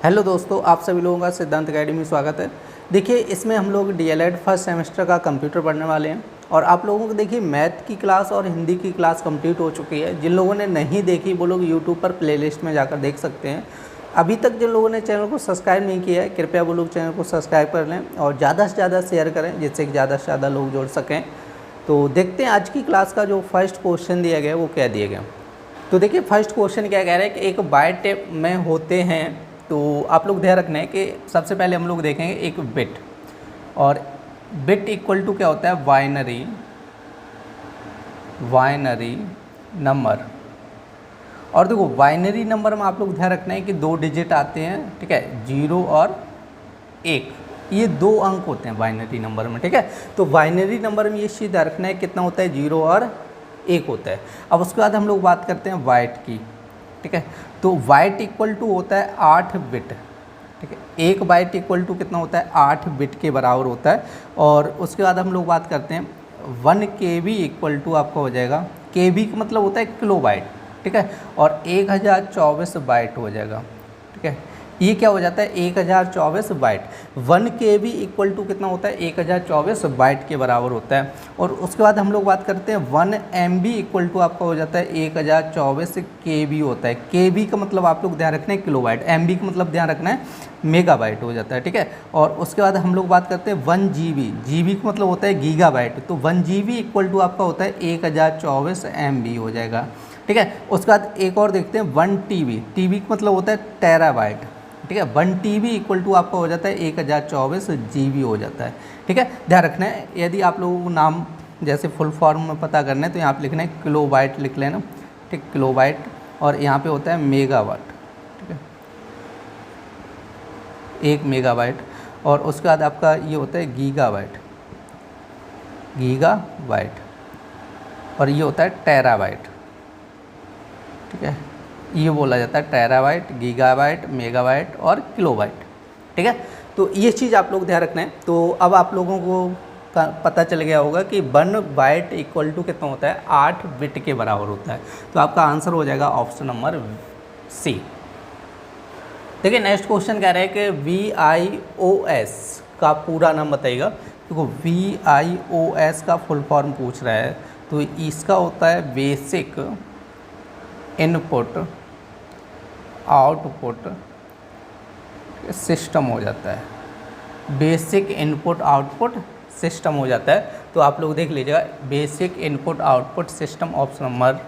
Hello दोस्तों, आप सभी लोगों का सिद्धांत अकेडमी में स्वागत है। देखिए, इसमें हम लोग डीएलएड फर्स्ट सेमेस्टर का कंप्यूटर पढ़ने वाले हैं और आप लोगों को देखिए मैथ की क्लास और हिंदी की क्लास कंप्लीट हो चुकी है। जिन लोगों ने नहीं देखी वो लोग यूट्यूब पर प्लेलिस्ट में जाकर देख सकते हैं। अभी तक जिन लोगों ने चैनल को सब्सक्राइब नहीं किया है, कृपया वो लोग चैनल को सब्सक्राइब कर लें और ज़्यादा से ज़्यादा शेयर करें, जिससे कि ज़्यादा से ज़्यादा लोग जुड़ सकें। तो देखते हैं आज की क्लास का जो फर्स्ट क्वेश्चन दिया गया है वो क्या दिया गया। तो देखिए, फर्स्ट क्वेश्चन क्या कह रहा है कि एक बाइट में होते हैं। तो आप लोग ध्यान रखना है कि सबसे पहले हम लोग देखेंगे एक बिट, और बिट इक्वल टू क्या होता है, बाइनरी नंबर। और देखो, बाइनरी नंबर में आप लोग ध्यान रखना है कि दो डिजिट आते हैं, ठीक है, 0 और 1, ये दो अंक होते हैं बाइनरी नंबर में, ठीक है। तो बाइनरी नंबर में ये चीज़ ध्यान रखना है कितना होता है, 0 और 1 होता है। अब उसके बाद हम लोग बात करते हैं बाइट की, ठीक है। तो बाइट इक्वल टू होता है 8 बिट, ठीक है। एक बाइट इक्वल टू कितना होता है, 8 बिट के बराबर होता है। और उसके बाद हम लोग बात करते हैं 1 KB इक्वल टू आपका हो जाएगा, KB का मतलब होता है किलो बाइट, ठीक है, और 1024 बाइट हो जाएगा, ठीक है। ये क्या हो जाता है, 1024 बाइट। 1 KB इक्वल टू कितना होता है, 1024 बाइट के बराबर होता है। और उसके बाद हम लोग बात करते हैं 1 MB इक्वल टू आपका हो जाता है 1024 KB होता है। KB का मतलब आप लोग ध्यान रखना है किलो बाइट, MB का मतलब ध्यान रखना है मेगा बाइट हो जाता है, ठीक है। और उसके बाद हम लोग बात करते हैं 1 GB, GB का मतलब होता है गीगा बाइट। तो 1 GB इक्वल टू आपका होता है 1024 MB हो जाएगा, ठीक है। उसके बाद एक और देखते हैं 1 TB, TB का मतलब होता है टेराबाइट, ठीक है। 1 TB इक्वल टू आपका हो जाता है 1024 GB हो जाता है, ठीक है। ध्यान रखना है, यदि आप लोगों को नाम जैसे फुल फॉर्म में पता करना है तो यहाँ पे लिखना है किलो बाइट लिख लेना, ठीक, किलो बाइट। और यहाँ पे होता है मेगावाट, ठीक है, 1 मेगाबाइट। और उसके बाद आपका ये होता है गीगाबाइट, और ये होता है टेराबाइट, ठीक है। ये बोला जाता है टेराबाइट, गीगाबाइट, मेगाबाइट और किलोबाइट, ठीक है। तो ये चीज़ आप लोग ध्यान रखना है। तो अब आप लोगों को पता चल गया होगा कि 1 बाइट इक्वल टू कितना होता है, 8 बिट के बराबर होता है। तो आपका आंसर हो जाएगा ऑप्शन नंबर C। देखिए, नेक्स्ट क्वेश्चन कह रहा है कि VIOS का पूरा नाम बताइएगा। देखो, VIOS का फुल फॉर्म पूछ रहा है, तो इसका होता है बेसिक इनपुट आउटपुट सिस्टम हो जाता है, बेसिक इनपुट आउटपुट सिस्टम हो जाता है। तो आप लोग देख लीजिएगा, basic input output system option number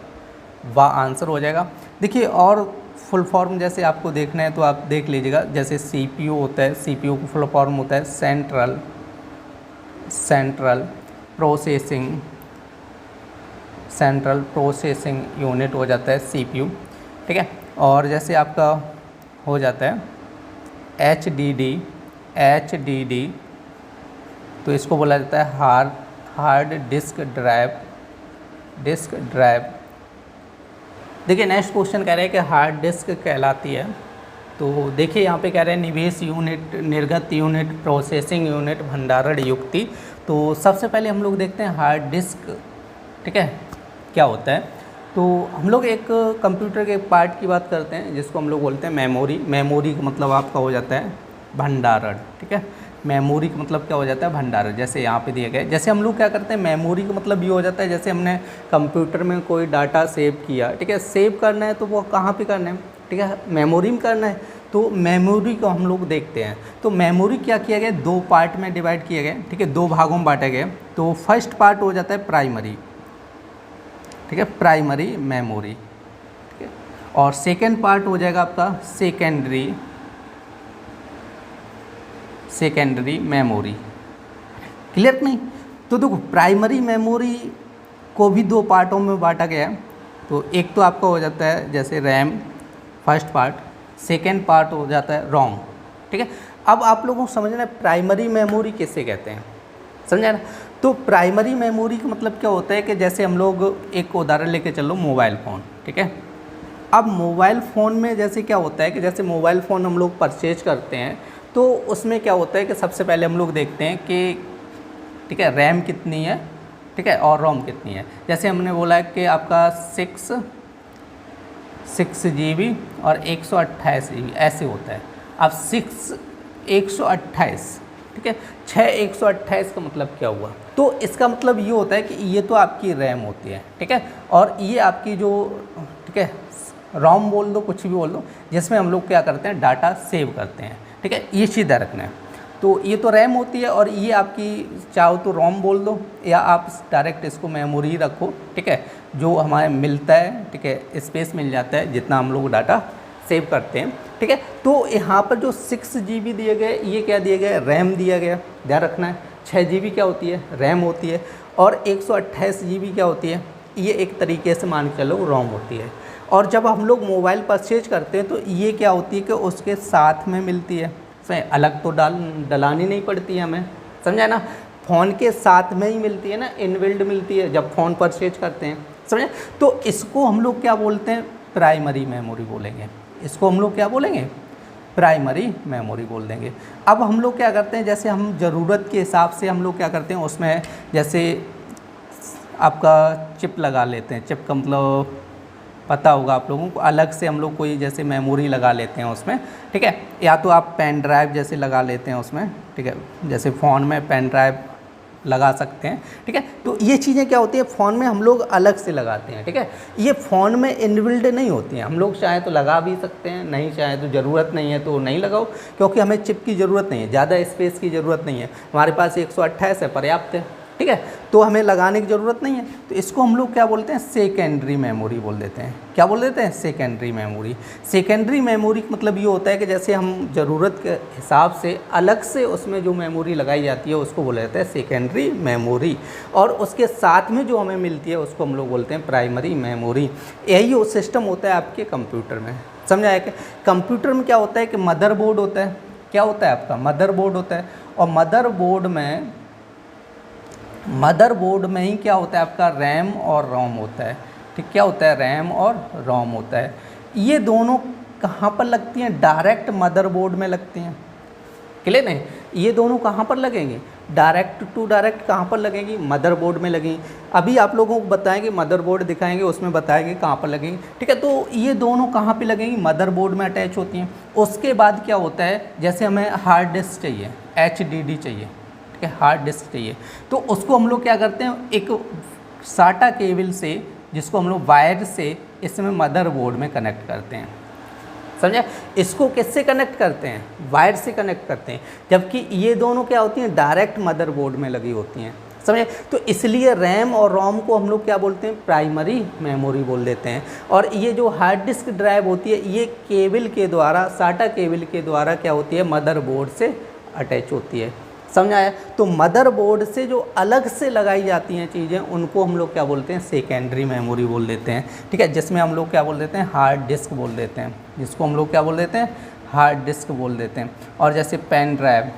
वा आंसर हो जाएगा। देखिए, और फुल फॉर्म जैसे आपको देखना है तो आप देख लीजिएगा, जैसे CPU होता है, CPU का फुल फॉर्म होता है सेंट्रल प्रोसेसिंग यूनिट हो जाता है CPU, ठीक है। और जैसे आपका हो जाता है HDD, तो इसको बोला जाता है हार्ड डिस्क ड्राइव। देखिए, नेक्स्ट क्वेश्चन कह रहे हैं कि हार्ड डिस्क कहलाती है। तो देखिए, यहाँ पे कह रहे हैं निवेश यूनिट, निर्गत यूनिट, प्रोसेसिंग यूनिट, भंडारण युक्ति। तो सबसे पहले हम लोग देखते हैं हार्ड डिस्क, ठीक है, क्या होता है। तो हम लोग एक कंप्यूटर के पार्ट की बात करते हैं जिसको हम लोग बोलते हैं मेमोरी का मतलब आपका हो जाता है भंडारण, ठीक है। मेमोरी का मतलब क्या हो जाता है, भंडारण। जैसे यहाँ पे दिया गया है, जैसे हम लोग क्या करते हैं, मेमोरी का मतलब ये हो जाता है जैसे हमने कंप्यूटर में कोई डाटा सेव किया, ठीक है, सेव करना है तो वो कहाँ पे करना है, ठीक है, मेमोरी में करना है। तो मेमोरी को हम लोग देखते हैं। तो मेमोरी क्या किया गया, 2 पार्ट में डिवाइड किया गया, ठीक है, 2 भागों में बांटा गया। तो फर्स्ट पार्ट हो जाता है प्राइमरी, ठीक है, प्राइमरी मेमोरी, ठीक है। और सेकेंड पार्ट हो जाएगा आपका सेकेंडरी मेमोरी। क्लियर नहीं? तो देखो, प्राइमरी मेमोरी को भी 2 पार्टों में बांटा गया है। तो एक तो आपका हो जाता है जैसे RAM, first part, second part हो जाता है रोम, ठीक है। अब आप लोगों को समझना है प्राइमरी मेमोरी किसे कहते हैं, समझा ना। तो प्राइमरी मेमोरी का मतलब क्या होता है कि जैसे हम लोग एक उदाहरण लेके चलो, मोबाइल फ़ोन, ठीक है। अब मोबाइल फ़ोन में जैसे क्या होता है कि जैसे मोबाइल फ़ोन हम लोग परचेज करते हैं तो उसमें क्या होता है कि सबसे पहले हम लोग देखते हैं कि, ठीक है, रैम कितनी है, ठीक है, और रोम कितनी है। जैसे हमने बोला है कि आपका 6 GB और 128 GB ऐसे होता है। अब 128, ठीक है, 128 का मतलब क्या हुआ? तो इसका मतलब ये होता है कि ये तो आपकी रैम होती है, ठीक है, और ये आपकी जो, ठीक है, रोम बोल दो, कुछ भी बोल दो, जिसमें हम लोग क्या करते हैं, डाटा सेव करते हैं, ठीक है, ये चीज़ ध्यान रखना है। तो ये तो रैम होती है, और ये आपकी चाहो तो रोम बोल दो, या आप डायरेक्ट इसको मेमोरी ही रखो, ठीक है, जो हमारे मिलता है, ठीक है, स्पेस मिल जाता है जितना हम लोग डाटा सेव करते हैं, ठीक है। तो यहाँ पर जो 6 GB दिए गए, ये क्या दिए गए, रैम दिया गया, ध्यान रखना है। 6 GB क्या होती है, रैम होती है, और 128 GB क्या होती है, ये एक तरीके से मान के चलो रोम होती है। और जब हम लोग मोबाइल परचेज करते हैं तो ये क्या होती है कि उसके साथ में मिलती है, अलग तो डलानी नहीं पड़ती है हमें, समझा ना, फ़ोन के साथ में ही मिलती है ना, इनबिल्ड मिलती है जब फ़ोन परचेज करते हैं, समझे। तो इसको हम लोग क्या बोलते हैं, प्राइमरी मेमोरी बोलेंगे, इसको हम लोग क्या बोलेंगे, प्राइमरी मेमोरी बोल देंगे। अब हम लोग क्या करते हैं, जैसे हम ज़रूरत के हिसाब से हम लोग क्या करते हैं, उसमें जैसे आपका चिप लगा लेते हैं, चिप का मतलब पता होगा आप लोगों को, अलग से हम लोग कोई जैसे मेमोरी लगा लेते हैं उसमें, ठीक है, या तो आप पेन ड्राइव जैसे लगा लेते हैं उसमें, ठीक है, जैसे फ़ोन में पेन ड्राइव लगा सकते हैं, ठीक है। तो ये चीज़ें क्या होती है, फ़ोन में हम लोग अलग से लगाते हैं, ठीक है, ये फ़ोन में इनबिल्ड नहीं होती हैं, हम लोग चाहे तो लगा भी सकते हैं, नहीं चाहे तो ज़रूरत नहीं है तो नहीं लगाओ, क्योंकि हमें चिप की ज़रूरत नहीं है, ज़्यादा स्पेस की ज़रूरत नहीं है, हमारे पास 128 है, पर्याप्त है, ठीक है, तो हमें लगाने की ज़रूरत नहीं है। तो इसको हम लोग क्या बोलते हैं, सेकेंडरी मेमोरी बोल देते हैं। क्या बोल देते हैं, सेकेंडरी मेमोरी। सेकेंडरी मेमोरी का मतलब ये होता है कि जैसे हम ज़रूरत के हिसाब से अलग से उसमें जो मेमोरी लगाई जाती है उसको बोला जाता है सेकेंडरी मेमोरी, और उसके साथ में जो हमें मिलती है उसको हम लोग बोलते हैं प्राइमरी मेमोरी। यही वो सिस्टम होता है आपके कंप्यूटर में, समझा है कि कंप्यूटर में क्या होता है कि मदरबोर्ड होता है, क्या होता है आपका, मदरबोर्ड होता है, और मदरबोर्ड में ही क्या होता है आपका, रैम और रोम होता है, ठीक, क्या होता है, रैम और रोम होता है। ये दोनों कहाँ पर लगती हैं, डायरेक्ट मदरबोर्ड में लगती हैं, क्लियर नहीं, ये दोनों कहाँ पर लगेंगी, डायरेक्ट टू डायरेक्ट कहाँ पर लगेंगी, मदरबोर्ड में लगेंगी। अभी आप लोगों को बताएंगे, मदरबोर्ड दिखाएंगे, उसमें बताएंगे कहाँ पर लगेंगी, ठीक है। तो ये दोनों कहाँ पे लगेंगी, मदरबोर्ड में अटैच होती हैं। उसके बाद क्या होता है, जैसे हमें हार्ड डिस्क चाहिए, HDD चाहिए, ठीक है, हार्ड डिस्क चाहिए, तो उसको हम लोग क्या करते हैं, एक साटा केबल से, जिसको हम लोग वायर से इसमें मदरबोर्ड में कनेक्ट करते हैं, समझे। इसको किससे कनेक्ट करते हैं, वायर से कनेक्ट करते हैं, जबकि ये दोनों क्या होती हैं, डायरेक्ट मदरबोर्ड में लगी होती हैं, समझे। तो इसलिए रैम और रोम को हम लोग क्या बोलते हैं, प्राइमरी मेमोरी बोल देते हैं। और ये जो हार्ड डिस्क ड्राइव होती है, ये केबल के द्वारा, साटा केबल के द्वारा क्या होती है, मदरबोर्ड से अटैच होती है, समझ आया। तो मदरबोर्ड से जो अलग से लगाई जाती हैं चीज़ें, उनको हम लोग क्या बोलते हैं, सेकेंडरी मेमोरी बोल देते हैं, ठीक है, जिसमें हम लोग क्या बोल देते हैं, हार्ड डिस्क बोल देते हैं, जिसको हम लोग क्या बोल देते हैं, हार्ड डिस्क बोल देते हैं। और जैसे पेन ड्राइव,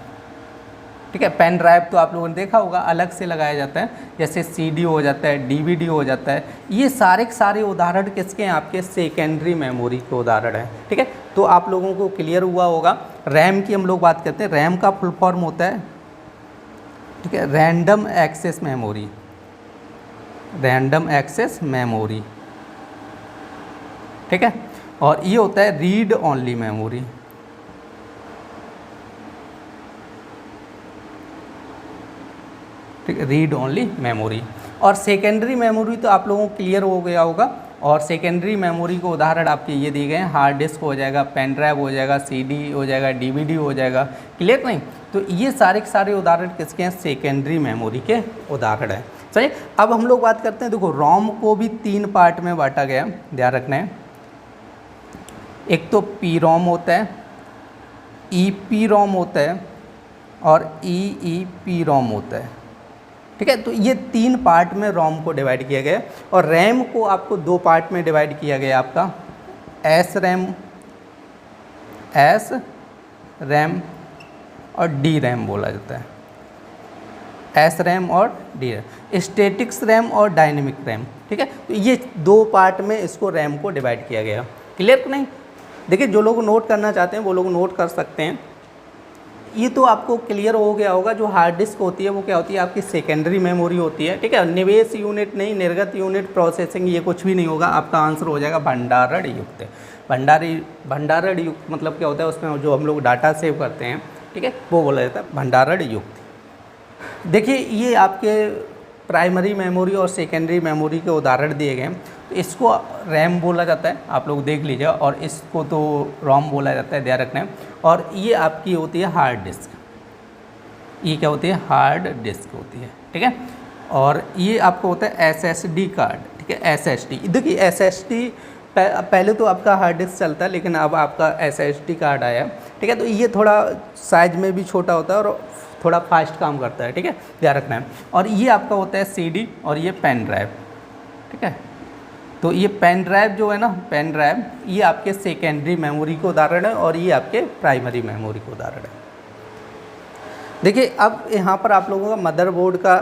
ठीक है, पेन ड्राइव तो आप लोगों ने देखा होगा, अलग से लगाया जाता है, जैसे CD हो जाता है, DVD हो जाता है, ये सारे के सारे उदाहरण किसके हैं, आपके सेकेंडरी मेमोरी के उदाहरण हैं, ठीक है। तो आप लोगों को क्लियर हुआ होगा। रैम की हम लोग बात करते हैं, रैम का फुल फॉर्म होता है, ठीक है, random access memory, random access memory, ठीक है। और ये होता है रीड ओनली मेमोरी, ठीक है, रीड ओनली मेमोरी। और सेकेंडरी मेमोरी तो आप लोगों को क्लियर हो गया होगा। और सेकेंडरी मेमोरी को उदाहरण आपके ये दिए गए हैं, हार्ड डिस्क हो जाएगा, पेन ड्राइव हो जाएगा, CD हो जाएगा, DVD हो जाएगा, क्लियर नहीं। तो ये सारे के सारे उदाहरण किसके हैं, सेकेंडरी मेमोरी के उदाहरण हैं, सही। अब हम लोग बात करते हैं, देखो रोम को भी 3 पार्ट में बांटा गया, ध्यान रखना है। एक तो PROM होता है, EPROM होता है, और EEPROM होता है, ठीक है। तो ये 3 पार्ट में रोम को डिवाइड किया गया। और रैम को आपको 2 पार्ट में डिवाइड किया गया, आपका SRAM और DRAM बोला जाता है, SRAM और DRAM, स्टैटिक्स रैम और डायनेमिक रैम, ठीक है। तो ये 2 पार्ट में इसको रैम को डिवाइड किया गया, क्लियर नहीं। देखिए, जो लोग नोट करना चाहते हैं वो लोग नोट कर सकते हैं। ये तो आपको क्लियर हो गया होगा। जो हार्ड डिस्क होती है वो क्या होती है, आपकी सेकेंडरी मेमोरी होती है, ठीक है। निवेश यूनिट नहीं, निर्गत यूनिट, प्रोसेसिंग, ये कुछ भी नहीं होगा। आपका आंसर हो जाएगा भंडारण युक्त। भंडारण युक्त मतलब क्या होता है, उसमें जो हम लोग डाटा सेव करते हैं, ठीक है, वो बोला जाता है भंडारण युक्त। देखिए ये आपके प्राइमरी मेमोरी और सेकेंडरी मेमोरी के उदाहरण दिए गए हैं। तो इसको रैम बोला जाता है, आप लोग देख लीजिए, और इसको तो रोम बोला जाता है, ध्यान रखना है। और ये आपकी होती है हार्ड डिस्क, ये क्या होती है, हार्ड डिस्क होती है, ठीक है। और ये आपको होता है SSD कार्ड, ठीक है, SSD। देखिए SSD पहले तो आपका हार्ड डिस्क चलता है, लेकिन अब आपका SSD कार्ड आया, ठीक है। तो ये थोड़ा साइज में भी छोटा होता है और थोड़ा फास्ट काम करता है, ठीक है, ध्यान रखना है। और ये आपका होता है CD, और ये पेन ड्राइव, ठीक है। तो ये पेन ड्राइव जो है ना, पेन ड्राइव, ये आपके सेकेंडरी मेमोरी का उदाहरण है, और ये आपके प्राइमरी मेमोरी का उदाहरण है। देखिए अब यहाँ पर आप लोगों का मदरबोर्ड का,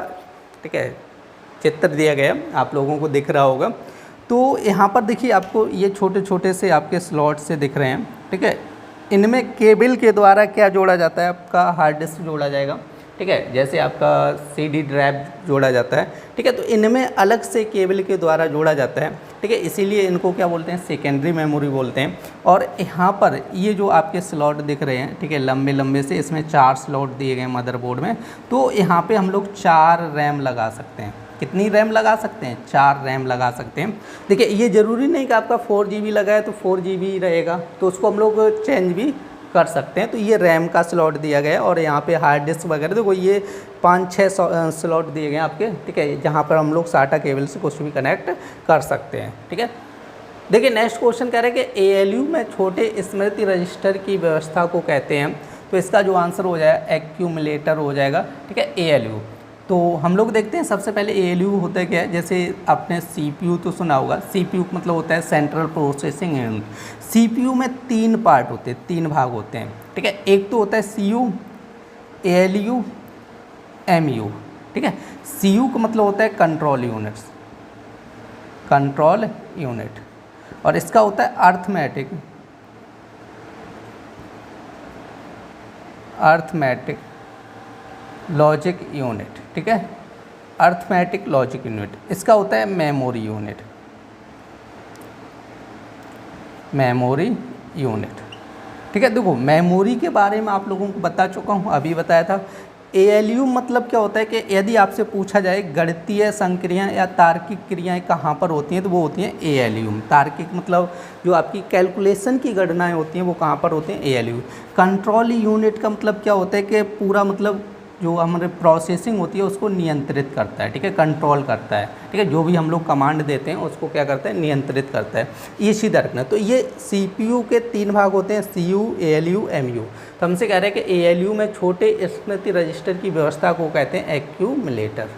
ठीक है, चित्र दिया गया, आप लोगों को दिख रहा होगा। तो यहाँ पर देखिए आपको ये छोटे छोटे से आपके स्लॉट से दिख रहे हैं, ठीक है। इनमें केबल के द्वारा क्या जोड़ा जाता है, आपका हार्ड डिस्क जोड़ा जाएगा, ठीक है, जैसे आपका CD ड्राइव जोड़ा जाता है, ठीक है। तो इनमें अलग से केबल के द्वारा जोड़ा जाता है, ठीक है, इसीलिए इनको क्या बोलते हैं, सेकेंडरी मेमोरी बोलते हैं। और यहाँ पर ये जो आपके स्लॉट दिख रहे हैं, ठीक है, लंबे लंबे से, इसमें 4 स्लॉट दिए गए मदरबोर्ड में। तो यहाँ पे हम लोग 4 रैम लगा सकते हैं। कितनी रैम लगा सकते हैं, 4 रैम लगा सकते हैं। देखिए ये ज़रूरी नहीं कि आपका 4 GB लगा है तो 4 GB ही रहेगा, तो उसको हम लोग चेंज भी कर सकते हैं। तो ये रैम का स्लॉट दिया गया है, और यहाँ पे हार्ड डिस्क वगैरह देखो ये 5-6 स्लॉट दिए गए हैं आपके, ठीक है, जहाँ पर हम लोग SATA केबल से कुछ भी कनेक्ट कर सकते हैं, ठीक है। देखिए नेक्स्ट क्वेश्चन कह रहे हैं कि ALU में छोटे स्मृति रजिस्टर की व्यवस्था को कहते हैं। तो इसका जो आंसर हो जाएगा एक्यूमुलेटर हो जाएगा, ठीक है, ALU। तो हम लोग देखते हैं सबसे पहले ALU होता है क्या है। जैसे आपने CPU तो सुना होगा, CPU मतलब होता है सेंट्रल प्रोसेसिंग यूनिट। CPU में 3 पार्ट होते हैं, 3 भाग होते हैं, ठीक है। एक तो होता है CU, ALU, MU, ठीक है। CU का मतलब होता है कंट्रोल यूनिट्स, कंट्रोल यूनिट, और इसका होता है अर्थमेटिक लॉजिक यूनिट, ठीक है, अर्थमेटिक लॉजिक यूनिट। इसका होता है मेमोरी यूनिट, मेमोरी यूनिट, ठीक है। देखो मेमोरी के बारे में आप लोगों को बता चुका हूँ, अभी बताया था। ALU मतलब क्या होता है कि यदि आपसे पूछा जाए गणितीय संक्रियाएं या तार्किक क्रियाएं कहाँ पर होती हैं, तो वो होती हैं ALU में। तार्किक मतलब जो आपकी कैलकुलेशन की गणनाएं होती हैं वो कहाँ पर होती हैं, ALU। कंट्रोल यूनिट का मतलब क्या होता है कि पूरा मतलब जो हमारे प्रोसेसिंग होती है उसको नियंत्रित करता है, ठीक है, कंट्रोल करता है, ठीक है। जो भी हम लोग कमांड देते हैं उसको क्या करता है, नियंत्रित करता है। ये सीधा रखना। तो ये CPU के 3 भाग होते हैं, CU, ALU, MU। तो हमसे कह रहे हैं कि ALU में छोटे स्मृति रजिस्टर की व्यवस्था को कहते हैं एक्यूमुलेटर।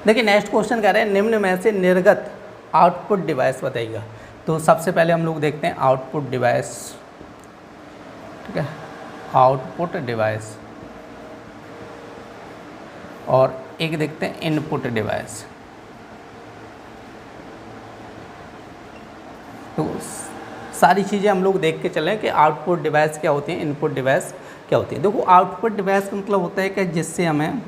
देखिए नेक्स्ट क्वेश्चन कह रहे हैं निम्न में से निर्गत आउटपुट डिवाइस बताइएगा। तो सबसे पहले हम लोग देखते हैं आउटपुट डिवाइस, ठीक है, आउटपुट डिवाइस, और एक देखते हैं इनपुट डिवाइस। तो सारी चीज़ें हम लोग देख के चलें कि आउटपुट डिवाइस क्या होती हैं, इनपुट डिवाइस क्या होती है। देखो आउटपुट डिवाइस का मतलब होता है कि जिससे हमें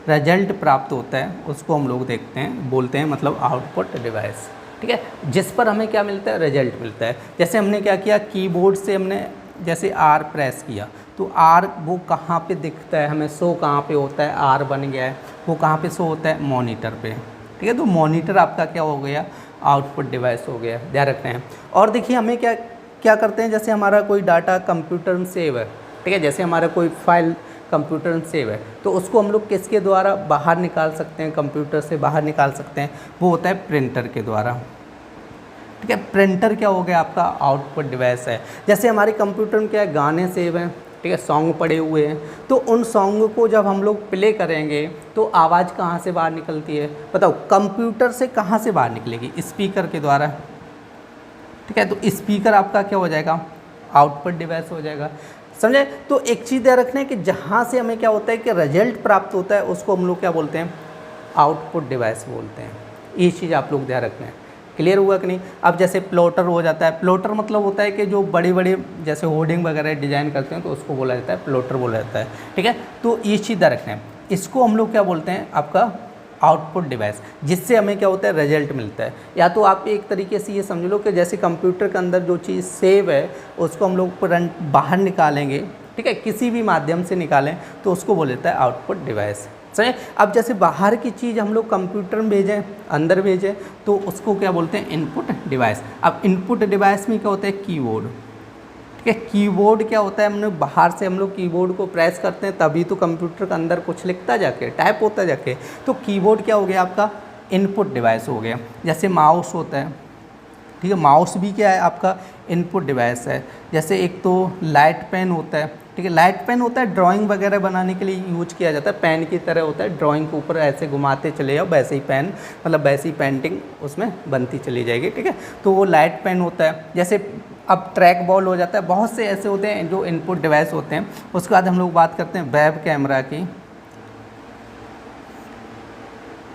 रिजल्ट प्राप्त होता है उसको हम लोग देखते हैं, बोलते हैं मतलब आउटपुट डिवाइस, ठीक है। जिस पर हमें क्या मिलता है, रिजल्ट मिलता है। जैसे हमने क्या किया, कीबोर्ड से हमने जैसे R प्रेस किया तो R वो कहाँ पे दिखता है, हमें शो कहाँ पे होता है, R बन गया है, वो कहाँ पे शो होता है, मॉनिटर पे, ठीक है। तो मॉनिटर आपका क्या हो गया, आउटपुट डिवाइस हो गया, ध्यान रखते हैं। और देखिए हमें क्या क्या करते हैं, जैसे हमारा कोई डाटा कंप्यूटर में सेव है, ठीक है, जैसे हमारा कोई फाइल कंप्यूटर में सेव है, तो उसको हम लोग किसके द्वारा बाहर निकाल सकते हैं, कंप्यूटर से बाहर निकाल सकते हैं, वो होता है प्रिंटर के द्वारा, ठीक है। प्रिंटर क्या हो गया, आपका आउटपुट डिवाइस है। जैसे हमारे कंप्यूटर में क्या है, गाने सेव हैं, ठीक है, सॉन्ग पड़े हुए हैं, तो उन सॉन्ग को जब हम लोग प्ले करेंगे तो आवाज़ कहाँ से बाहर निकलती है, बताओ, कंप्यूटर से कहाँ से बाहर निकलेगी, स्पीकर के द्वारा, ठीक है। तो स्पीकर आपका क्या हो जाएगा, आउटपुट डिवाइस हो जाएगा, समझे। तो एक चीज़ ध्यान रखना है कि जहाँ से हमें क्या होता है कि रिजल्ट प्राप्त होता है उसको हम लोग क्या बोलते हैं, आउटपुट डिवाइस बोलते हैं। ये चीज़ आप लोग ध्यान रखना है, क्लियर हुआ कि नहीं। अब जैसे प्लॉटर हो जाता है, प्लॉटर मतलब होता है कि जो बड़े बड़े जैसे होर्डिंग वगैरह डिजाइन करते हैं तो उसको बोला जाता है प्लॉटर बोला जाता है, ठीक है। तो ये चीज़ रखना है। इसको हम लोग क्या बोलते हैं, आपका आउटपुट डिवाइस, जिससे हमें क्या होता है, रिजल्ट मिलता है। या तो आप एक तरीके से ये समझ लो कि जैसे कंप्यूटर के अंदर जो चीज़ सेव है उसको हम लोग बाहर निकालेंगे, ठीक है, किसी भी माध्यम से निकालें तो उसको बोल देता है आउटपुट डिवाइस। सही। अब जैसे बाहर की चीज़ हम लोग कंप्यूटर में भेजें, अंदर भेजें, तो उसको क्या बोलते हैं, इनपुट डिवाइस। अब इनपुट डिवाइस में क्या होता है, कीबोर्ड, ठीक है। कीबोर्ड क्या होता है, हमने बाहर से हम लोग कीबोर्ड को प्रेस करते हैं तभी तो कंप्यूटर के अंदर कुछ लिखता जाके, टाइप होता जाके। तो कीबोर्ड क्या हो गया, आपका इनपुट डिवाइस हो गया। जैसे माउस होता है, ठीक है, माउस भी क्या है, आपका इनपुट डिवाइस है। जैसे एक तो लाइट पेन होता है, ठीक है, लाइट पेन होता है ड्राइंग वगैरह बनाने के लिए यूज किया जाता है, पेन की तरह होता है, ड्राइंग के ऊपर ऐसे घुमाते चले जाओ, वैसे ही पेन मतलब वैसे ही पेंटिंग उसमें बनती चली जाएगी, ठीक है। तो वो लाइट पेन होता है। जैसे अब ट्रैक बॉल हो जाता है, बहुत से ऐसे होते हैं जो इनपुट डिवाइस होते हैं। उसके बाद हम लोग बात करते हैं वेब कैमरा की,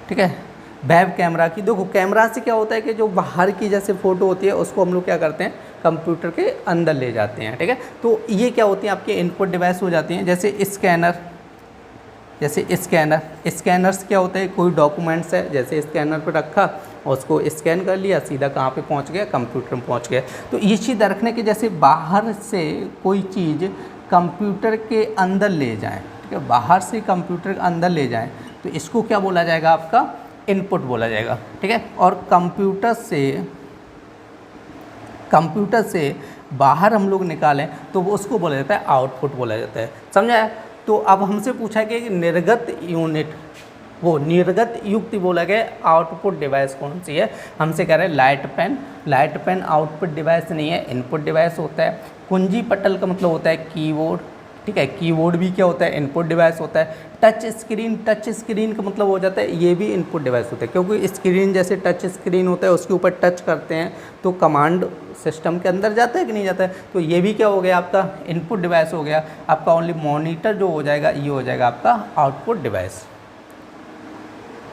ठीक है। वेब कैमरा की, देखो कैमरा से क्या होता है कि जो बाहर की जैसे फ़ोटो होती है उसको हम लोग क्या करते हैं, कंप्यूटर के अंदर ले जाते हैं, ठीक है। तो ये क्या होती है, आपके इनपुट डिवाइस हो जाती हैं। जैसे स्कैनर, जैसे स्कैनर से क्या होता है, कोई डॉक्यूमेंट्स है जैसे स्कैनर पर रखा और उसको स्कैन कर लिया, सीधा कहाँ पे पहुँच गया, कंप्यूटर में पहुँच गया। तो ये चीज़ रखने के, जैसे बाहर से कोई चीज़ कंप्यूटर के अंदर ले जाएँ, ठीक है, बाहर से कंप्यूटर के अंदर ले जाएँ तो इसको क्या बोला जाएगा, आपका इनपुट बोला जाएगा, ठीक है। और कंप्यूटर से बाहर हम लोग निकालें तो वो उसको बोला जाता है आउटपुट बोला जाता है, समझा है। तो अब हमसे पूछा है कि निर्गत यूनिट, वो निर्गत युक्ति बोला गया, आउटपुट डिवाइस कौन सी है, हमसे कह रहे हैं light pen. Light pen output device नहीं है, इनपुट डिवाइस होता है। कुंजी पटल का मतलब होता है कीबोर्ड, ठीक है, कीबोर्ड भी क्या होता है, इनपुट डिवाइस होता है। टच स्क्रीन का मतलब हो जाता है, ये भी इनपुट डिवाइस होता है, क्योंकि स्क्रीन जैसे टच स्क्रीन होता है उसके ऊपर टच करते हैं तो कमांड सिस्टम के अंदर जाता है कि नहीं जाता है। तो ये भी क्या हो गया, आपका इनपुट डिवाइस हो गया। आपका ओनली मॉनिटर जो हो जाएगा ये हो जाएगा आपका आउटपुट डिवाइस।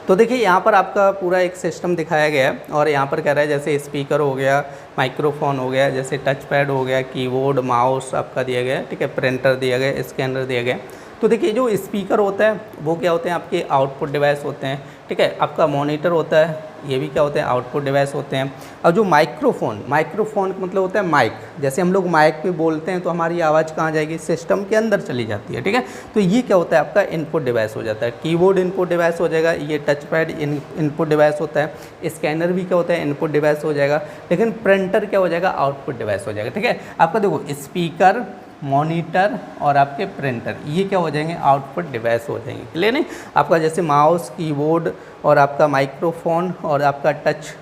तो देखिए यहाँ पर आपका पूरा एक सिस्टम दिखाया गया है और यहाँ पर कह रहा है जैसे स्पीकर हो गया, माइक्रोफोन हो गया, जैसे टच पैड हो गया, कीबोर्ड, माउस आपका दिया गया है, ठीक है, प्रिंटर दिया गया, स्कैनर दिया गया। तो देखिए जो स्पीकर होता है वो क्या होते हैं, आपके आउटपुट डिवाइस होते हैं, ठीक है। आपका मॉनिटर होता है, ये भी क्या होते हैं, आउटपुट डिवाइस होते हैं। और जो माइक्रोफोन का मतलब होता है माइक, जैसे हम लोग माइक पे बोलते हैं तो हमारी आवाज़ कहाँ जाएगी, सिस्टम के अंदर चली जाती है, ठीक है। तो ये क्या होता है, आपका इनपुट डिवाइस हो जाता है। कीबोर्ड इनपुट डिवाइस हो जाएगा, ये टच पैड इनपुट डिवाइस होता है, स्कैनर भी क्या होता है, इनपुट डिवाइस हो जाएगा। लेकिन प्रिंटर क्या हो जाएगा, आउटपुट डिवाइस हो जाएगा, ठीक है। आपका देखो स्पीकर, मॉनिटर और आपके प्रिंटर ये क्या हो जाएंगे, आउटपुट डिवाइस हो जाएंगे, क्लियर नहीं। आपका जैसे माउस, कीबोर्ड और आपका माइक्रोफोन और आपका टच,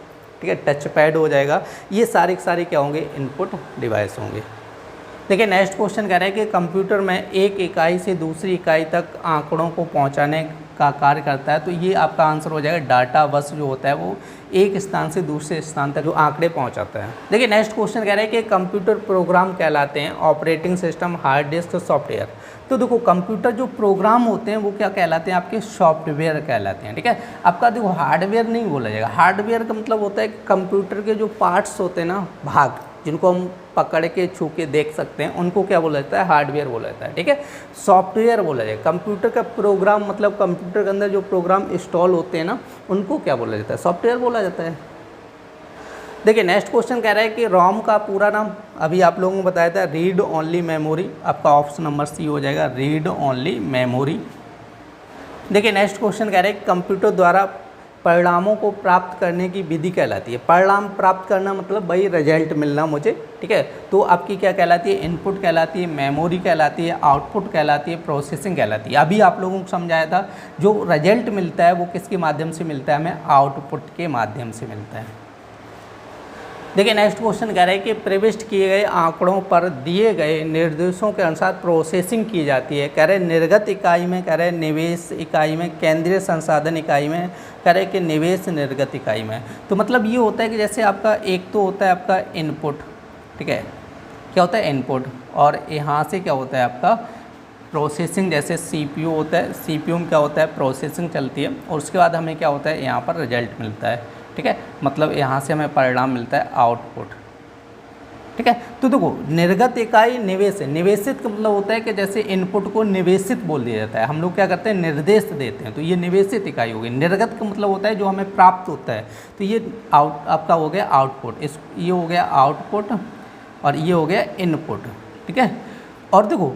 ठीक है, टच पैड हो जाएगा, ये सारे के सारे क्या होंगे, इनपुट डिवाइस होंगे। देखिए नेक्स्ट क्वेश्चन कह रहा है कि कंप्यूटर में एक इकाई से दूसरी इकाई तक आंकड़ों को पहुंचाने का कार्य करता है। तो ये आपका आंसर हो जाएगा डाटा बस जो होता है वो एक स्थान से दूसरे स्थान तक जो आंकड़े पहुंचाता है। देखिए नेक्स्ट क्वेश्चन कह रहा है कि कंप्यूटर प्रोग्राम कहलाते हैं operating system, hard disk, software. तो देखो कंप्यूटर जो प्रोग्राम होते हैं वो क्या कहलाते हैं, आपके सॉफ्टवेयर कहलाते हैं, ठीक है। आपका देखो हार्डवेयर नहीं बोला जाएगा, हार्डवेयर का मतलब होता है कि कंप्यूटर के जो पार्ट्स होते हैं ना, भाग, जिनको हम पकड़ के छू के देख सकते हैं, उनको क्या बोला जाता है, हार्डवेयर बोला जाता है, ठीक है। सॉफ्टवेयर बोला जाएगा, कंप्यूटर का प्रोग्राम मतलब कंप्यूटर के अंदर जो प्रोग्राम इंस्टॉल होते हैं ना उनको क्या बोला जाता है, सॉफ्टवेयर बोला जाता है। देखिए नेक्स्ट क्वेश्चन कह रहा है कि रोम का पूरा नाम अभी आप लोगों को बताया था, रीड ओनली मेमोरी। आपका ऑप्शन नंबर सी हो जाएगा, रीड ओनली मेमोरी। देखिए नेक्स्ट क्वेश्चन कह रहा है कि कंप्यूटर द्वारा परिणामों को प्राप्त करने की विधि कहलाती है। परिणाम प्राप्त करना मतलब भाई रिजल्ट मिलना मुझे, ठीक है। तो आपकी क्या कहलाती है, इनपुट कहलाती है, मेमोरी कहलाती है, आउटपुट कहलाती है, प्रोसेसिंग कहलाती है। अभी आप लोगों को समझाया था जो रिजल्ट मिलता है वो किसके माध्यम से मिलता है, हमें आउटपुट के माध्यम से मिलता है। देखिए नेक्स्ट क्वेश्चन कह रहा है कि प्रविष्ट किए गए आंकड़ों पर दिए गए निर्देशों के अनुसार प्रोसेसिंग की जाती है। कह रहे निर्गत इकाई में, कह रहे निवेश इकाई में, केंद्रीय संसाधन इकाई में, कह रहे कि निवेश निर्गत इकाई में। तो मतलब ये होता है कि जैसे आपका एक तो होता है आपका इनपुट, ठीक है, क्या होता है इनपुट, और यहाँ से क्या होता है आपका प्रोसेसिंग। जैसे CPU होता है, CPU में क्या होता है प्रोसेसिंग चलती है और उसके बाद हमें क्या होता है यहाँ पर रिजल्ट मिलता है, ठीक है, मतलब यहाँ से हमें परिणाम मिलता है आउटपुट। ठीक है, तो देखो निर्गत इकाई निवेश है, निवेशित का मतलब होता है कि जैसे इनपुट को निवेशित बोल दिया जाता है, हम लोग क्या करते हैं निर्देश देते हैं, तो ये निवेशित इकाई होगी। निर्गत का मतलब होता है जो हमें प्राप्त होता है, तो ये आपका हो गया आउटपुट, ये हो गया आउटपुट और ये हो गया इनपुट। ठीक है, और देखो